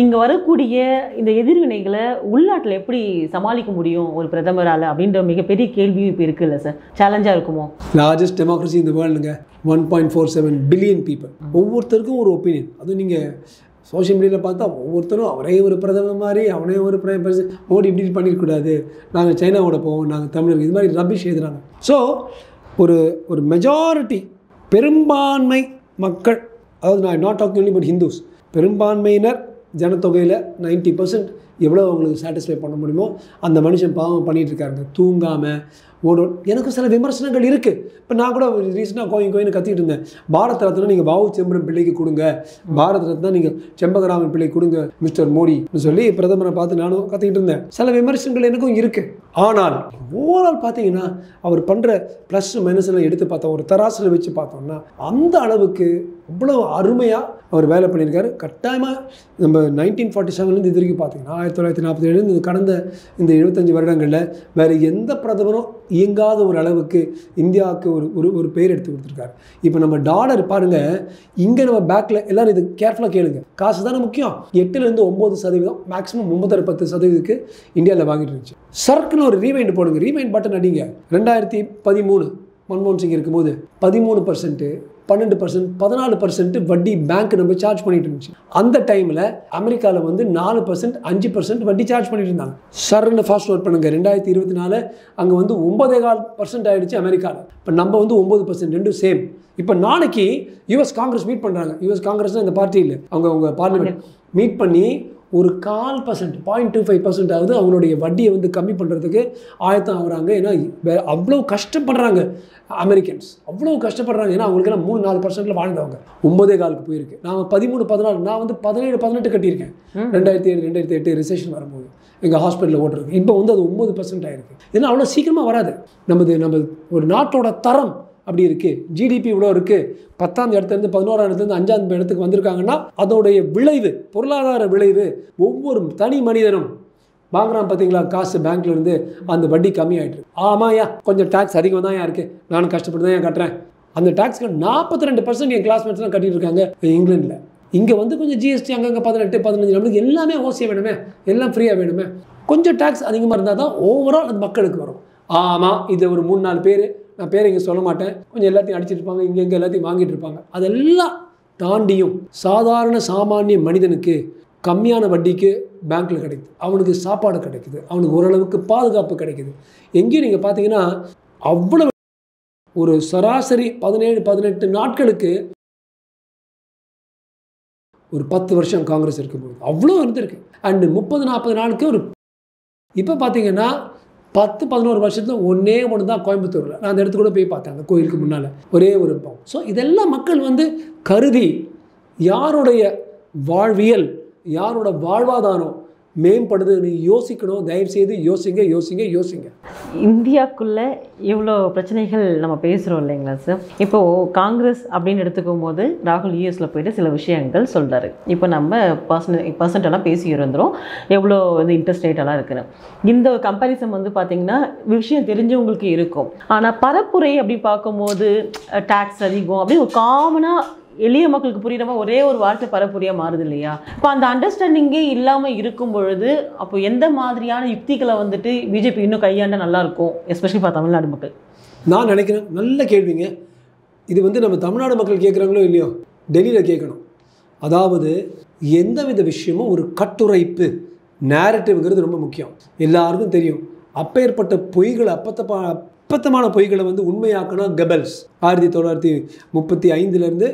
இங்கே வரக்கூடிய இந்த எதிர்வினைகளை உள்நாட்டில் எப்படி சமாளிக்க முடியும் ஒரு பிரதமரால் அப்படின்ற மிகப்பெரிய கேள்வியும் இப்போ இருக்குல்ல சார்? சேலஞ்சாக இருக்குமோ? லார்ஜஸ்ட் டெமோக்ரஸி இந்த வேர்ல்டுங்க, 1.47 பில்லியன் பீப்புள். ஒவ்வொருத்தருக்கும் ஒரு ஒப்பீனியன். அதுவும் நீங்கள் சோஷியல் மீடியாவில் பார்த்தா ஒவ்வொருத்தரும் அவரே ஒரு பிரதமர் மாதிரி, அவனே ஒரு பிரைம் மினிஸ்டர், மோடி இப்படி பண்ணிடக்கூடாது, நாங்கள் சைனாவோட போவோம், நாங்கள் தமிழர்கள், இது மாதிரி ரபிஷ் எழுதுறாங்க. ஸோ ஒரு மெஜாரிட்டி, பெரும்பான்மை மக்கள், அதாவது நான் not talking only but Hindus, பெரும்பான்மையினர் ஜனத்தொகையில் 90% எவ்வளோ அவங்களுக்கு சாட்டிஸ்ஃபை பண்ண முடியுமோ அந்த மனுஷன் பாவம் பண்ணிகிட்டு இருக்காங்க, தூங்காமல் ஓடும். எனக்கு சில விமர்சனங்கள் இருக்குது. இப்போ நான் கூட ரீசெண்டாக கோயின்னு கத்திக்கிட்டு இருந்தேன், பாரத் ரத்னா நீங்கள் வாவு சிதம்பரம் பிள்ளைக்கு கொடுங்க, பாரத் ரத்னா நீங்கள் செம்பகராமன் பிள்ளைக்கு கொடுங்க மிஸ்டர் மோடின்னு சொல்லி பிரதமரை பார்த்து நானும் கத்திக்கிட்டு இருந்தேன். சில விமர்சனங்கள் எனக்கும் இருக்குது. ஆனால் ஓவரால் பார்த்தீங்கன்னா அவர் பண்ணுற ப்ளஸ் மைனஸ்லாம் எடுத்து பார்த்தோம், ஒரு தராசில் வச்சு பார்த்தோம்னா அந்த அளவுக்கு அவ்வளோ அருமையாக அவர் வேலை பண்ணியிருக்காரு. கட்டாயமாக நம்ம 1947 இது வரைக்கும் பார்த்தீங்கன்னா 1947 கடந்த இந்த 75 வருடங்களில் வேறு எந்த பிரதமரும் இயங்காத ஒரு அளவுக்கு இந்தியாவுக்கு ஒரு பேர் எடுத்து கொடுத்துருக்காரு. இப்போ நம்ம டாலர் பாருங்கள், இங்கே நம்ம பேக்கில் எல்லோரும் இது கேர்ஃபுல்லாக கேளுங்க, காசு தானே முக்கியம். 8லேருந்து 9% மேக்ஸிமம் 9-10% இந்தியாவில் வாங்கிட்டு இருந்துச்சு. சர்க்குன்னு ஒரு ரீமைண்ட் போடுங்க, ரீமைண்ட் பட்டன் அடிங்க, 2013 மன்மோகன் சிங் இருக்கும்போது 13%, 12%, 14% வட்டி பேங்க் நம்ம சார்ஜ் பண்ணிட்டு இருந்துச்சு. அந்த டைமில் அமெரிக்காவில் வந்து 4%, 5% வட்டி சார்ஜ் பண்ணிட்டு இருந்தாங்க. சர்ன்னு ஃபாஸ்ட் ஒர்க் பண்ணுங்க, 2024 அங்கே வந்து 9.25% ஆயிடுச்சு அமெரிக்காவில். இப்போ நம்ம வந்து 9%, ரெண்டும் சேம். இப்போ நாளைக்கு யுஎஸ் காங்கிரஸ் மீட் பண்ணுறாங்க. யுஎஸ் காங்கிரஸ் இந்த பார்ட்டி இல்லை, அவங்க பார்லிமெண்ட் மீட் பண்ணி ஒரு 0.25%, 0.25% ஆகுது அவங்களுடைய வட்டியை வந்து கம்மி பண்ணுறதுக்கு ஆயத்தம் ஆகுறாங்க. ஏன்னா அவ்வளோ கஷ்டப்படுறாங்க அமெரிக்கன்ஸ், அவ்வளோ கஷ்டப்படுறாங்க. ஏன்னா அவங்களுக்கெல்லாம் 3-4% வாழ்ந்தவங்க. 9.25 போயிருக்கு. நான் 13, 14, நான் வந்து 17, 18 கட்டியிருக்கேன் 2007, 2008 ரிசெஷன் வரும்போது எங்கள் ஹாஸ்பிட்டலில் ஓட்டுறது. இப்போ வந்து அது 9% ஆயிருக்கு. ஏன்னா அவ்வளோ சீக்கிரமாக வராது. நம்ம ஒரு நாட்டோட தரம் அப்படி இருக்குது. ஜிடிபி இவ்வளோ இருக்குது, 10ஆம் இடத்துலேருந்து 11ஆம் இடத்துலேருந்து 5ஆம் இடத்துக்கு வந்திருக்காங்கன்னா அதோடைய விளைவு, பொருளாதார விளைவு ஒவ்வொரு தனி மனிதனும் வாங்குறான் பார்த்தீங்களா காசு பேங்க்லேருந்து, அந்த வட்டி கம்மியாகிட்டு. ஆமாயா கொஞ்சம் டேக்ஸ் அதிகமாக தான் இருக்குது, நானும் கஷ்டப்பட்டு தான் கட்டுறேன். அந்த டேக்ஸ்க்கு 42% என் கிளாஸ்மேட்ஸ்லாம் கட்டிட்டு இருக்காங்க இங்கிலாண்டில். இங்கே வந்து கொஞ்சம் ஜிஎஸ்டி அங்கங்கே 18, 15, நம்மளுக்கு எல்லாமே ஓசியாக வேணுமே, எல்லாம் ஃப்ரீயாக வேணுமே. கொஞ்சம் டேக்ஸ் அதிகமாக இருந்தால் தான் ஓவரால் அது மக்களுக்கு வரும். ஆமாம், இது ஒரு 3-4 பேர், நான் பேரை இங்கே சொல்ல மாட்டேன், கொஞ்சம் எல்லாத்தையும் அடிச்சிட்டு இருப்பாங்க, இங்கே எல்லாத்தையும் வாங்கிட்டு இருப்பாங்க. அதெல்லாம் தாண்டியும் சாதாரண சாமானிய மனிதனுக்கு கம்மியான வட்டிக்கு பேங்க்கில் கிடைக்குது, அவனுக்கு சாப்பாடு கிடைக்குது, அவனுக்கு ஓரளவுக்கு பாதுகாப்பு கிடைக்குது. எங்கேயும் நீங்கள் பார்த்தீங்கன்னா அவ்வளோ ஒரு சராசரி 17-18 நாட்களுக்கு ஒரு 10 வருஷம் காங்கிரஸ் இருக்கும்போது அவ்வளோ இருந்திருக்கு. அண்டு 30-40 நாளுக்கு ஒரு இப்போ பார்த்தீங்கன்னா 10-11 வருஷத்துல ஒன்றே ஒன்று தான் கோயம்புத்தூரில். நான் அந்த இடத்துக்கு கூட போய் பார்த்தேன், அந்த கோயிலுக்கு முன்னால் ஒரே ஒரு பம். ஸோ இதெல்லாம் மக்கள் வந்து கருதி யாருடைய வாழ்வியல், யாரோட வாழ்வாதாரம் மேம்படுதுன்னு யோசிக்கணும். தயவுசெய்து யோசிங்க. இந்தியாவுக்குள்ளே இவ்வளோ பிரச்சனைகள் நம்ம பேசுகிறோம் இல்லைங்களா சார்? இப்போது காங்கிரஸ் அப்படின்னு எடுத்துக்கும் போது ராகுல் யூஎஸில் போயிட்டு சில விஷயங்கள் சொல்கிறாரு. இப்போ நம்ம பர்சன்டெல்லாம் பேசி இருந்துடும் எவ்வளோ வந்து இன்ட்ரெஸ்ட் ரேட்டெல்லாம் இருக்குன்னு. இந்த கம்பேரிசன் வந்து பார்த்திங்கன்னா விஷயம் தெரிஞ்சவங்களுக்கு இருக்கும். ஆனால் பரப்புரை அப்படி பார்க்கும்போது டேக்ஸ் அதிகம் அப்படின்னு ஒரு காமனாக எளிய மக்களுக்கு புரியுற மாதிரி ஒரே ஒரு வார்த்தை பரப்புரையாக மாறுது இல்லையா? இப்போ அந்த அண்டர்ஸ்டாண்டிங்கே இல்லாமல் இருக்கும் பொழுது அப்போ எந்த மாதிரியான யுக்திகளை வந்துட்டு பிஜேபி இன்னும் கையாண்டா நல்லாயிருக்கும், எஸ்பெஷலி ஃபார் தமிழ்நாடு மக்கள்? நான் நினைக்கிறேன் நல்ல கேள்விங்க இது. வந்து நம்ம தமிழ்நாடு மக்கள் கேட்குறாங்களோ இல்லையோ, டெல்லியில் கேட்கணும். அதாவது எந்தவித விஷயமும் ஒரு கட்டுரைப்பு நேரட்டிவ்ங்கிறது ரொம்ப முக்கியம். எல்லாருக்கும் தெரியும் அப்பேற்பட்ட பொய்களை அப்பத்தமான பொய்களை வந்து உண்மையாக்கணும். கெபல்ஸ் 1935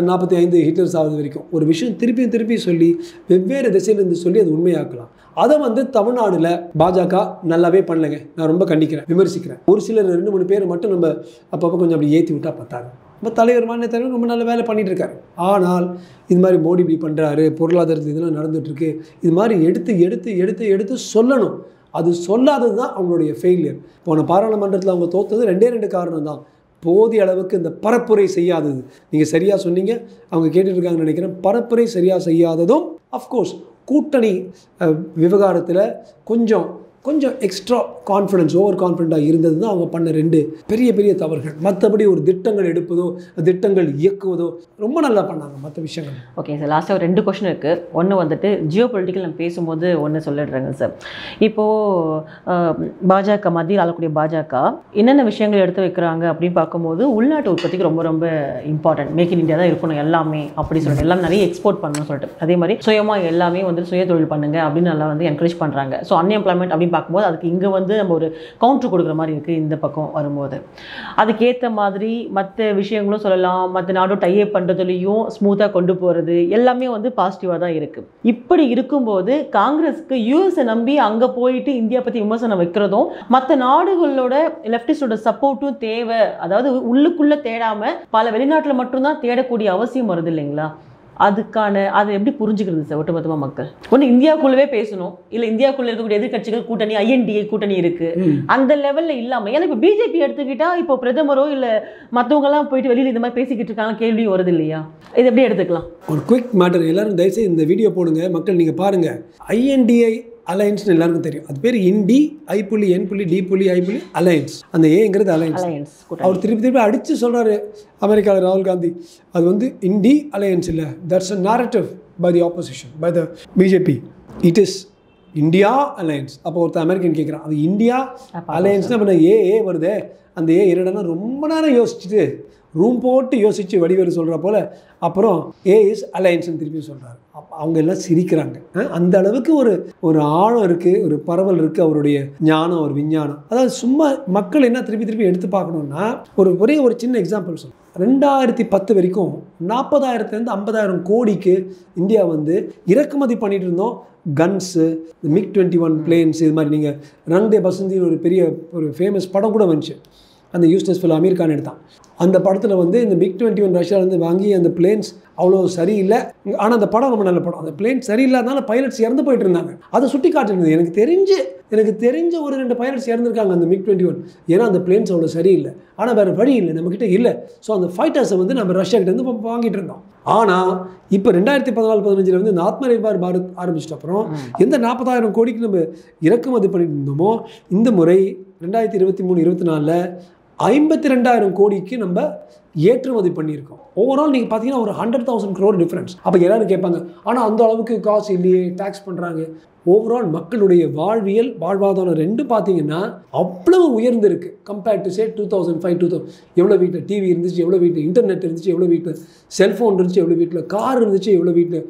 45 ஹிட்லர்ஸ் ஆகுது வரைக்கும் ஒரு விஷயம் திருப்பி சொல்லி வெவ்வேறு திசையிலேருந்து சொல்லி அது உண்மையாக்கலாம். அதை வந்து தமிழ்நாடுல பாஜக நல்லாவே பண்ணலைங்க. நான் ரொம்ப கண்டிக்கிறேன், விமர்சிக்கிறேன். ஒரு சிலர் 2-3 பேர் மட்டும் நம்ம அப்பப்போ கொஞ்சம் அப்படி ஏற்றி விட்டால் பார்த்தாங்க. நம்ம மாநில தலைவர் ரொம்ப நல்ல வேலை பண்ணிட்டு இருக்காரு. ஆனால் இது மாதிரி மோடி இப்படி பண்ணுறாரு, பொருளாதாரத்தில் இதெல்லாம் நடந்துகிட்ருக்கு, இது மாதிரி எடுத்து சொல்லணும். அது சொல்லாதது தான் அவங்களுடைய ஃபெயிலியர். போன பாராளுமன்றத்தில் அவங்க தோற்றது 2 காரணம் தான். போதிய அளவுக்கு இந்த பரப்புரை செய்யாதது. நீங்கள் சரியாக சொன்னீங்க, அவங்க கேட்டுட்ருக்காங்கன்னு நினைக்கிறேன். பரப்புரை சரியாக செய்யாததும் அஃப்கோர்ஸ் கூட்டணி விவகாரத்தில் கொஞ்சம் எக்ஸ்ட்ரா கான்ஃபிடன்ஸ், ஓவர் கான்ஃபிடண்ட்டாக இருந்தது தான் அவங்க பண்ண 2 பெரிய தவறுகள். மற்றபடி ஒரு திட்டங்கள் எடுப்பதோ திட்டங்கள் இயக்குவதோ ரொம்ப நல்லா பண்ணாங்க மற்ற விஷயங்கள். ஓகே சார், லாஸ்ட்டாக ஒரு 2 கொஷின் இருக்குது. ஒன்று வந்துட்டு ஜியோ பொலிட்டிக்கல் நம்ம பேசும்போது ஒன்று சொல்லிடுறேங்க சார். இப்போது பாஜக மத்தியில் ஆளக்கூடிய பாஜக என்னென்ன விஷயங்கள் எடுத்து வைக்கிறாங்க அப்படின்னு பார்க்கும்போது உள்நாட்டு உற்பத்திக்கு ரொம்ப இம்பார்ட்டன்ட். மேக் இன் இந்தியா தான் இருக்கணும் எல்லாமே அப்படி சொல்லிட்டு, எல்லாம் நிறைய எக்ஸ்போர்ட் பண்ணணும்னு சொல்லிட்டு, அதே மாதிரி சுயமாக எல்லாமே வந்து சுய தொழில் பண்ணுங்க அப்படின்னு நல்லா வந்து என்கரேஜ் பண்ணுறாங்க. ஸோ அன்எம்ப்ளாய்மெண்ட் அப்படின்னு பார்க்கும்போது அதுக்கு இங்கே வந்து நம்ம ஒரு கவுண்டர் கொடுக்குற மாதிரி இருக்குது. இந்த பக்கம் வரும்போது அதுக்கேற்ற மாதிரி மற்ற விஷயங்களும் சொல்லலாம். மற்ற நாடும் டைப் பண்ணுறதுலையும் ஸ்மூத்தாக கொண்டு போகிறது எல்லாமே வந்து பாசிட்டிவாக தான் இருக்குது. இப்படி இருக்கும்போது காங்கிரஸுக்கு யூஎஸை நம்பி அங்கே போயிட்டு இந்தியா பற்றி விமர்சனம் வைக்கிறதும் மற்ற நாடுகளோட லெஃப்டிஸ்டோட சப்போர்ட்டும் தேவை. அதாவது உள்ளுக்குள்ளே தேடாமல் பல வெளிநாட்டில் மட்டும்தான் தேடக்கூடிய அவசியம் வருது இல்லைங்களா? அதை எப்படி புரிஞ்சுக்கிறது சார் ஒட்டுமொத்தமாக மக்கள்? ஒன்று இந்தியாவுக்குள்ளவே பேசணும், இல்லை இந்தியாவுக்குள்ள இருக்கக்கூடிய எதிர்கட்சிகள் கூட்டணி, INDA கூட்டணி இருக்கு, அந்த லெவலில் இல்லாமல். ஏன்னா இப்போ பிஜேபி எடுத்துக்கிட்டா இப்போ பிரதமரோ இல்லை மற்றவங்கலாம் போயிட்டு வெளியில் இந்த மாதிரி பேசிக்கிட்டு இருக்காங்க, கேள்வி வருது இல்லையா? இது எப்படி எடுத்துக்கலாம்? ஒரு குயிக் மேட்டர், எல்லாரும் தயவுசெய்து இந்த வீடியோ போடுங்க மக்கள். நீங்கள் பாருங்க, INDA அலையன்ஸ்னு எல்லாருக்கும் தெரியும். அது பேர் இண்டி I.N.D.I. அலையன்ஸ். அந்த ஏங்கிறது அலையன்ஸ். அவர் திருப்பி அடித்து சொல்கிறாரு அமெரிக்காவில் ராகுல் காந்தி. அது வந்து இண்டி அலையன்ஸ் இல்லை, that's a narrative by the opposition, by the BJP. It is India alliance. அப்போ ஒருத்தர் அமெரிக்கன் கேட்குறான், அது இந்தியா அலையன்ஸ்னா அப்போ ஏ வருதே, அந்த ஏ என்னடனா ரொம்ப நேரம் யோசிச்சுட்டு ரூம் போட்டு யோசித்து வடிவேறு சொல்கிற போல் அப்புறம் ஏ இஸ் அலையன்ஸ்னு திருப்பி சொல்கிறாரு. அவங்க எல்லாம் சிரிக்கிறாங்க. அந்த அளவுக்கு ஒரு ஆழம் இருக்குது, ஒரு பரவல் இருக்குது அவருடைய ஞானம், ஒரு விஞ்ஞானம். அதாவது சும்மா மக்கள் என்ன திருப்பி எடுத்து பார்க்கணுன்னா ஒரே ஒரு சின்ன எக்ஸாம்பிள் சொல்லுங்கள். 2010 வரைக்கும் 40,000 to 50,000 கோடிக்கு இந்தியா வந்து இறக்குமதி பண்ணிட்டு இருந்தோம். கன்ஸு, MiG-21 பிளேன்ஸ், இது மாதிரி நீங்கள் ரங் தே பசந்தின்னு ஒரு ஃபேமஸ் படம் கூட வந்துச்சு. அந்த யூஸ்னஸ் ஃபில் அமீர் கான் எடுத்தான். அந்த படத்தில் வந்து இந்த MiG-21 ரஷ்யாவிலேருந்து வாங்கி அந்த பிளேன்ஸ் அவ்வளோ சரியில்லை. ஆனால் அந்த படம் ரொம்ப நல்ல படம். அந்த பிளேன் சரியில்லாதனால பைலட்ஸ் இறந்து போயிட்டு இருந்தாங்க. அதை சுட்டி காட்டிருந்தது. எனக்கு தெரிஞ்ச ஒரு 2 பைலட்ஸ் இறந்துருக்காங்க அந்த MiG-21. ஏன்னா அந்த பிளேன்ஸ் அவ்வளோ சரியில்லை. ஆனால் வேறு வழி இல்லை, நம்மக்கிட்ட இல்லை. ஸோ அந்த ஃபைட்டர்ஸை வந்து நம்ம ரஷ்யாக்கிட்டேருந்து வாங்கிட்டு இருந்தோம். ஆனால் இப்போ 2014-15 வந்து இந்த ஆத்ம நிர்பார் பாரத் ஆரம்பிச்சிட்ட அப்புறம் எந்த 40,000 கோடிக்கு நம்ம இறக்குமதி பண்ணிட்டு இருந்தோமோ இந்த முறை 2023-24 52,000 கோடிக்கு நம்ம ஏற்றுமதி பண்ணியிருக்கோம். ஓவரால் நீங்கள் பார்த்தீங்கன்னா ஒரு 100,000 crore டிஃப்ரென்ஸ். அப்போ எல்லாரும் கேட்பாங்க, ஆனால் அந்த அளவுக்கு காசு இல்லையே, டேக்ஸ் பண்ணுறாங்க. ஓவரால் மக்களுடைய வாழ்வாதாரம் ரெண்டும் பார்த்தீங்கன்னா அவ்வளவு உயர்ந்திருக்கு. கம்பேர்ட் டு சே 2005-2000 எவ்வளோ வீட்டில் டிவி இருந்துச்சு, எவ்வளோ வீட்டில் இன்டர்நெட் இருந்துச்சு, எவ்வளோ வீட்டில் செல்ஃபோன் இருந்துச்சு, எவ்வளோ வீட்டில் கார் இருந்துச்சு, எவ்வளோ வீட்டில்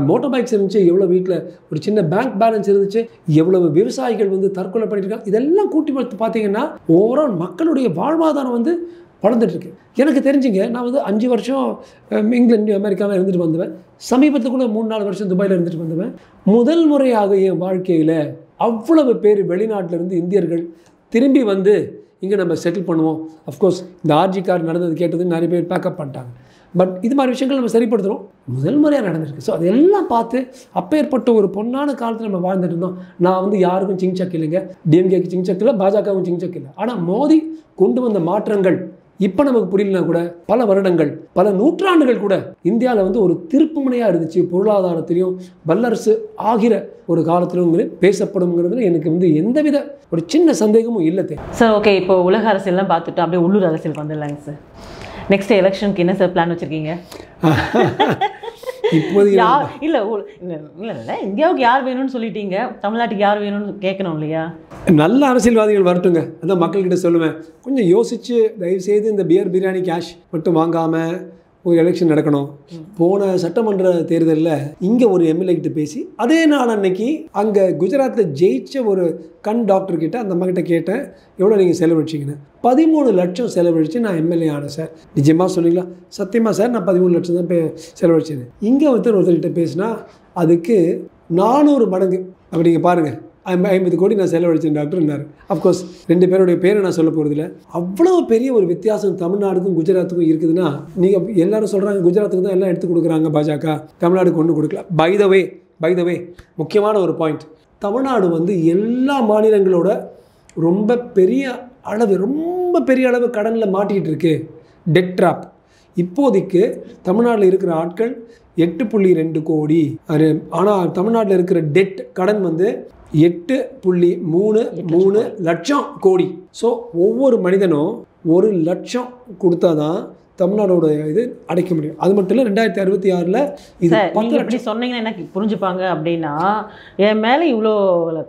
மோட்டார் பைக்ஸ் இருந்துச்சு, எவ்வளோ வீட்டில் ஒரு சின்ன பேங்க் பேலன்ஸ் இருந்துச்சு, எவ்வளவு விவசாயிகள் வந்து தற்கொலை பண்ணிட்டு இருக்காங்க. இதெல்லாம் கூட்டி பார்த்து பார்த்தீங்கன்னா ஓவரால் மக்களுடைய வாழ்வாதாரம் வந்து வளர்ந்துட்டுருக்கு. எனக்கு தெரிஞ்சுங்க, நான் வந்து 5 வருஷம் இங்கிலாந்து அமெரிக்காவில் இருந்துட்டு வந்தவன். சமீபத்தில் கூட 3-4 வருஷம் துபாயில் இருந்துட்டு வந்தவன். முதல் முறையாக என் வாழ்க்கையில் அவ்வளவு பேர் வெளிநாட்டிலேருந்து இந்தியர்கள் திரும்பி வந்து இங்கே நம்ம செட்டில் பண்ணுவோம். அஃப்கோர்ஸ் இந்த ஆர்ஜி கார் நடந்தது கேட்டது நிறைய பேர் பேக்கப் பண்ணிட்டாங்க. பட் இது மாதிரி விஷயங்கள் நம்ம சரிப்படுத்துகிறோம். முதல் முறையாக நடந்திருக்கு. ஸோ அதெல்லாம் பார்த்து அப்பேற்பட்ட ஒரு பொன்னான காலத்தில் நம்ம வாழ்ந்துட்டு இருந்தோம். நான் வந்து யாருக்கும் சிங்சக் இல்லைங்க, டிஎம்கேக்கு சிங்சக் இல்லை, பாஜகவும் சிங்சக் இல்லை. ஆனால் மோடி கொண்டு வந்த மாற்றங்கள் இப்போ நமக்கு புரியலனா கூட பல வருடங்கள், பல நூற்றாண்டுகள் கூட இந்தியாவில் வந்து ஒரு திருப்பு முனையாக இருந்துச்சு. பொருளாதாரத்திலையும் வல்லரசு ஆகிற ஒரு காலத்திலும் பேசப்படுங்கிறதுல எனக்கு வந்து எந்தவித ஒரு சின்ன சந்தேகமும் இல்லை. சார் ஓகே, இப்போ உலக அரசியல்லாம் பார்த்துட்டு அப்படியே உள்ளூர் அரசியலுக்கு வந்துடலாங்க சார். நெக்ஸ்ட் எலெக்ஷனுக்கு என்ன சார் பிளான் வச்சுருக்கீங்க? இப்போது இல்லை இந்தியாவுக்கு யார் வேணும்னு சொல்லிட்டீங்க, தமிழ்நாட்டுக்கு யார் வேணும்னு கேட்கணும் இல்லையா? நல்ல அரசியல்வாதிகள் வரட்டுங்க, அதான் மக்கள்கிட்ட சொல்லுவேன். கொஞ்சம் யோசித்து தயவுசெய்து இந்த பிரியாணி கேஷ் மட்டும் வாங்காமல் ஒரு எலெக்ஷன் நடக்கணும். போன சட்டமன்ற தேர்தலில் இங்கே ஒரு எம்எல்ஏ கிட்ட பேசி அதே நாள் அன்னைக்கு அங்கே குஜராத்தில் ஜெயிச்ச ஒரு கண் டாக்டர் கிட்ட அந்த அம்மா கிட்ட கேட்டேன், எவ்வளோ நீங்கள் செலவழிச்சிங்கன்னு. 13 லட்சம் செலவழித்து நான் எம்எல்ஏ ஆனேன் சார். நிஜமாக சொன்னீங்களா? சத்தியமாக சார், நான் 13 லட்சம் தான் செலவழிச்சேன். இங்கே ஒருத்தர்கிட்ட பேசினா அதுக்கு 400 மடங்கு. அப்படி நீங்கள் பாருங்கள், 50 கோடி நான் செலவழிச்சேன் டாக்டர்னாரு. அஃப்கோர்ஸ் 2 பேருடைய பேரை நான் சொல்ல போகிறதில்ல. அவ்வளோ பெரிய ஒரு வித்தியாசம் தமிழ்நாடுக்கும் குஜராத்துக்கும் இருக்குதுன்னா, நீங்கள் எல்லாரும் சொல்கிறாங்க குஜராத்துக்கு தான் எல்லாம் எடுத்து கொடுக்குறாங்க பாஜக, தமிழ்நாடுக்கு ஒன்றும் கொடுக்கல. பை த வே முக்கியமான ஒரு பாயிண்ட், தமிழ்நாடு வந்து எல்லா மாநிலங்களோட ரொம்ப பெரிய அளவு கடனில் மாட்டிக்கிட்டு இருக்கு. Debt trap. இப்போதைக்கு தமிழ்நாட்டில் இருக்கிற ஆட்கள் 8.2 கோடி. ஆனால் தமிழ்நாட்டில் இருக்கிற டெட் கடன் வந்து 8.33 லட்சம் கோடி. ஸோ ஒவ்வொரு மனிதனும் 1 லட்சம் கொடுத்தா தான் தமிழ்நாடோட இது அடைக்க முடியும். அது மட்டும் இல்லை, 2066 இது 10 லட்சம் சொன்னீங்கன்னா எனக்கு புரிஞ்சுப்பாங்க. அப்படின்னா என் மேலே இவ்வளோ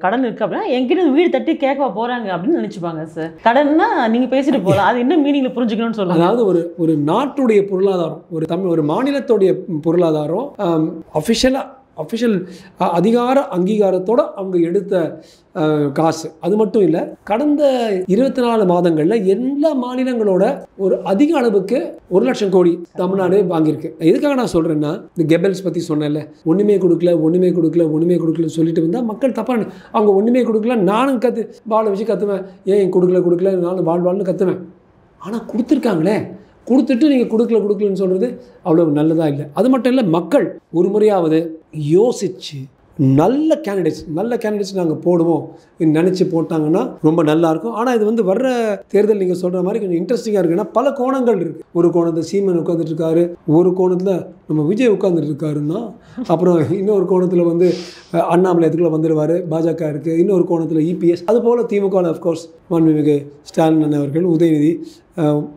கடன் இருக்குது அப்படின்னா என்கிட்ட வீடு தட்டி கேட்க போகிறாங்க அப்படின்னு நினச்சிப்பாங்க சார். கடன்னா நீங்கள் பேசிட்டு போகலாம், அது என்ன மீனிங்கில் புரிஞ்சுக்கணும்னு சொல்லுங்கள். அதாவது ஒரு நாட்டுடைய பொருளாதாரம், ஒரு மாநிலத்துடைய பொருளாதாரம் அஃபிஷியல் அதிகார அங்கீகாரத்தோடு அவங்க எடுத்த காசு. அது மட்டும் இல்லை, கடந்த 24 மாதங்களில் எல்லா மாநிலங்களோட ஒரு அதிக அளவுக்கு 1 லட்சம் கோடி தமிழ்நாடு வாங்கியிருக்கு. எதுக்காக நான் சொல்கிறேன்னா, இந்த கெபல்ஸ் பற்றி சொன்னேன்ல, ஒன்றுமே கொடுக்கல சொல்லிட்டு வந்தால் மக்கள் தப்பாக அவங்க ஒன்றுமே கொடுக்கல. நானும் வாழை வச்சு கற்றுவேன், ஏன் கொடுக்கல நானும் வாழ்வாள்னு கற்றுவேன். ஆனால் கொடுத்துருக்காங்களே, கொடுத்துட்டு நீங்கள் கொடுக்கலன்னு சொல்கிறது அவ்வளோ நல்லதாக இல்லை. அது மட்டும் இல்லை, மக்கள் ஒரு முறையாவது யோசித்து நல்ல கேண்டிடேட்ஸ் நாங்கள் போடுவோம் நினச்சி போட்டாங்கன்னா ரொம்ப நல்லாயிருக்கும். ஆனால் இது வந்து வர்ற தேர்தல் நீங்கள் சொல்கிற மாதிரி கொஞ்சம் இன்ட்ரெஸ்டிங்காக இருக்குன்னா பல கோணங்கள் இருக்குது. ஒரு கோணத்தில் சீமன் உட்காந்துட்டு இருக்காரு, ஒரு கோணத்தில் நம்ம விஜய் உட்காந்துட்டு இருக்காருன்னா, அப்புறம் இன்னொரு கோணத்தில் வந்து அண்ணாமலை இதுக்குள்ளே வந்துடுவார், பாஜக இருக்குது. இன்னொரு கோணத்தில் இபிஎஸ். அதுபோல் திமுக அஃப்கோர்ஸ் மாண்புமிகு ஸ்டாலின் அவர்கள், உதயநிதி,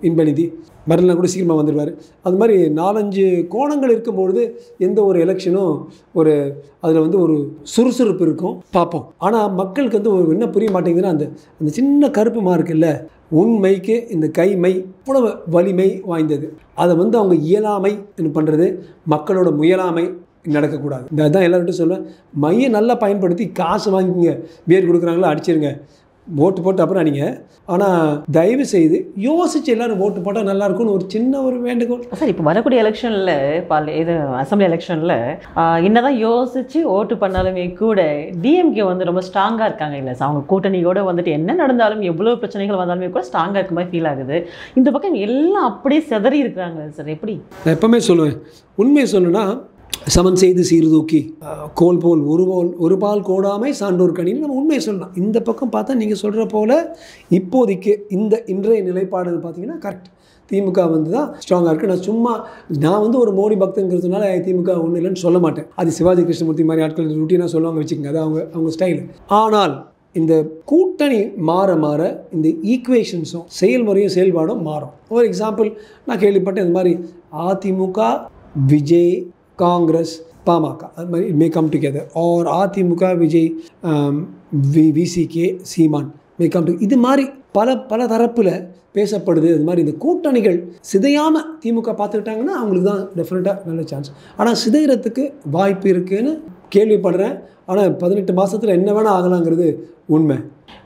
இன்பநிதி வரலாம் கூட சீக்கிரமாக வந்துடுவார். அது மாதிரி 4-5 கோணங்கள் இருக்கும்பொழுது எந்த ஒரு எலெக்ஷனும் அதில் வந்து ஒரு சுறுசுறுப்பு இருக்கும், பார்ப்போம். ஆனால் மக்களுக்கு வந்து என்ன புரிய மாட்டேங்குதுன்னா அந்த சின்ன கருப்பு மார்க்குல்ல, உண்மைக்கு இந்த கைமை இவ்வளவு வலிமை வாய்ந்தது. அதை வந்து அவங்க இயலாமை பண்ணுறது, மக்களோட முயலாமை நடக்கக்கூடாது. அதுதான் எல்லார்கிட்டும் சொல்லுவேன், மையை நல்லா பயன்படுத்தி காசு வாங்கிக்கிங்க, பியர் கொடுக்குறாங்களோ அடிச்சிருங்க, ஓட்டு போட்டு அப்புறம் அடிங்க. ஆனால் தயவு செய்து யோசிச்சு எல்லாரும் ஓட்டு போட்டால் நல்லா இருக்கும்னு ஒரு சின்ன ஒரு வேண்டுகோள். சார், இப்போ வரக்கூடிய எலெக்ஷனில் இது அசம்பிளி எலெக்ஷனில் என்னதான் யோசிச்சு ஓட்டு பண்ணாலுமே கூட டிஎம்கே வந்து ரொம்ப ஸ்ட்ராங்காக இருக்காங்க இல்லை சார். அவங்க கூட்டணியோடு வந்துட்டு என்ன நடந்தாலும் எவ்வளோ பிரச்சனைகள் வந்தாலுமே கூட ஸ்ட்ராங்காக இருக்க மாதிரி ஃபீல் ஆகுது. இந்த பக்கம் எல்லாம் அப்படியே சிதறி இருக்கிறாங்க சார். எப்படி? நான் எப்பவுமே சொல்லுவேன், உண்மையை சொல்லணும்னா சமன் செய்து சீர்தூக்கி கோல் போல் ஒரு பால் கோடாமை சான்றோர் கணின்னு நம்ம உண்மையை சொல்லலாம். இந்த பக்கம் பார்த்தா நீங்கள் சொல்கிற போல் இப்போதைக்கு இன்றைய நிலைப்பாடு பார்த்தீங்கன்னா கரெக்ட். திமுக வந்து தான் ஸ்ட்ராங்காக இருக்குது. நான் வந்து ஒரு மோடி பக்தங்கிறதுனால திமுக ஒன்றும் இல்லைன்னு சொல்ல மாட்டேன். அது சிவாஜி கிருஷ்ணமூர்த்தி மாதிரி ஆட்கள் ருட்டீனாக சொல்லுவாங்க, வச்சுக்கோங்க, அது அவங்க ஸ்டைலு. ஆனால் இந்த கூட்டணி மாற மாற இந்த ஈக்குவேஷன்ஸும் செயல்முறையும் செயல்பாடும் மாறும். ஒரு எக்ஸாம்பிள் நான் கேள்விப்பட்டேன், இந்த மாதிரி அதிமுக, விஜய், காங்கிரஸ், பாமக, அது மாதிரி may come together, or AIADMK, Vijay, VCK, Seeman may come to, இது மாதிரி பல தரப்பில் பேசப்படுது. இது மாதிரி இந்த கூட்டணிகள் சிதையாமல் திமுக பார்த்துக்கிட்டாங்கன்னா அவங்களுக்கு தான் டெஃபினட்டாக நல்ல சான்ஸ். ஆனால் சிதைகிறதுக்கு வாய்ப்பு இருக்குதுன்னு கேள்விப்படுறேன். ஆனால் 18 மாதத்தில் என்ன வேணால் ஆகலாங்கிறது உண்மை.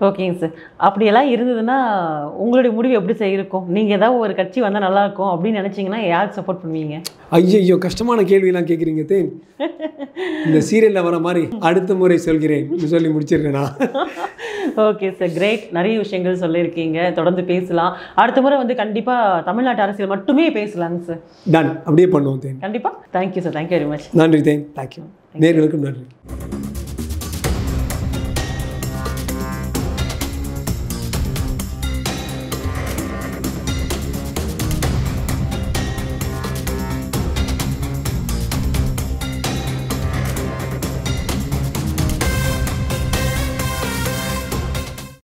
ஓகேங்க சார். அப்படியெல்லாம் இருந்ததுன்னா உங்களுடைய முடிவு எப்படி சார் இருக்கும்? நீங்கள் ஏதாவது ஒரு கட்சி வந்தால் நல்லாயிருக்கும் அப்படின்னு நினச்சிங்கன்னா யாருக்கு சப்போர்ட் பண்ணுவீங்க? ஐயோ, கஷ்டமான கேள்வியெல்லாம் கேட்குறீங்க தேன். இந்த சீரியலில் வர மாதிரி அடுத்த முறை சொல்கிறேன் சொல்லி முடிச்சிருக்கேனா? Okay sir, great. நிறைய விஷயங்கள் சொல்லியிருக்கீங்க, தொடர்ந்து பேசலாம். அடுத்த முறை வந்து கண்டிப்பாக தமிழ்நாட்டு அரசியல் மட்டுமே பேசலாங்க சார். டன், அப்படியே பண்ணுவோம் தேன். கண்டிப்பாக. Thank you sir, thank you very much. நன்றி தேன், தேங்க்யூ. நேயர்களுக்கும் நன்றி.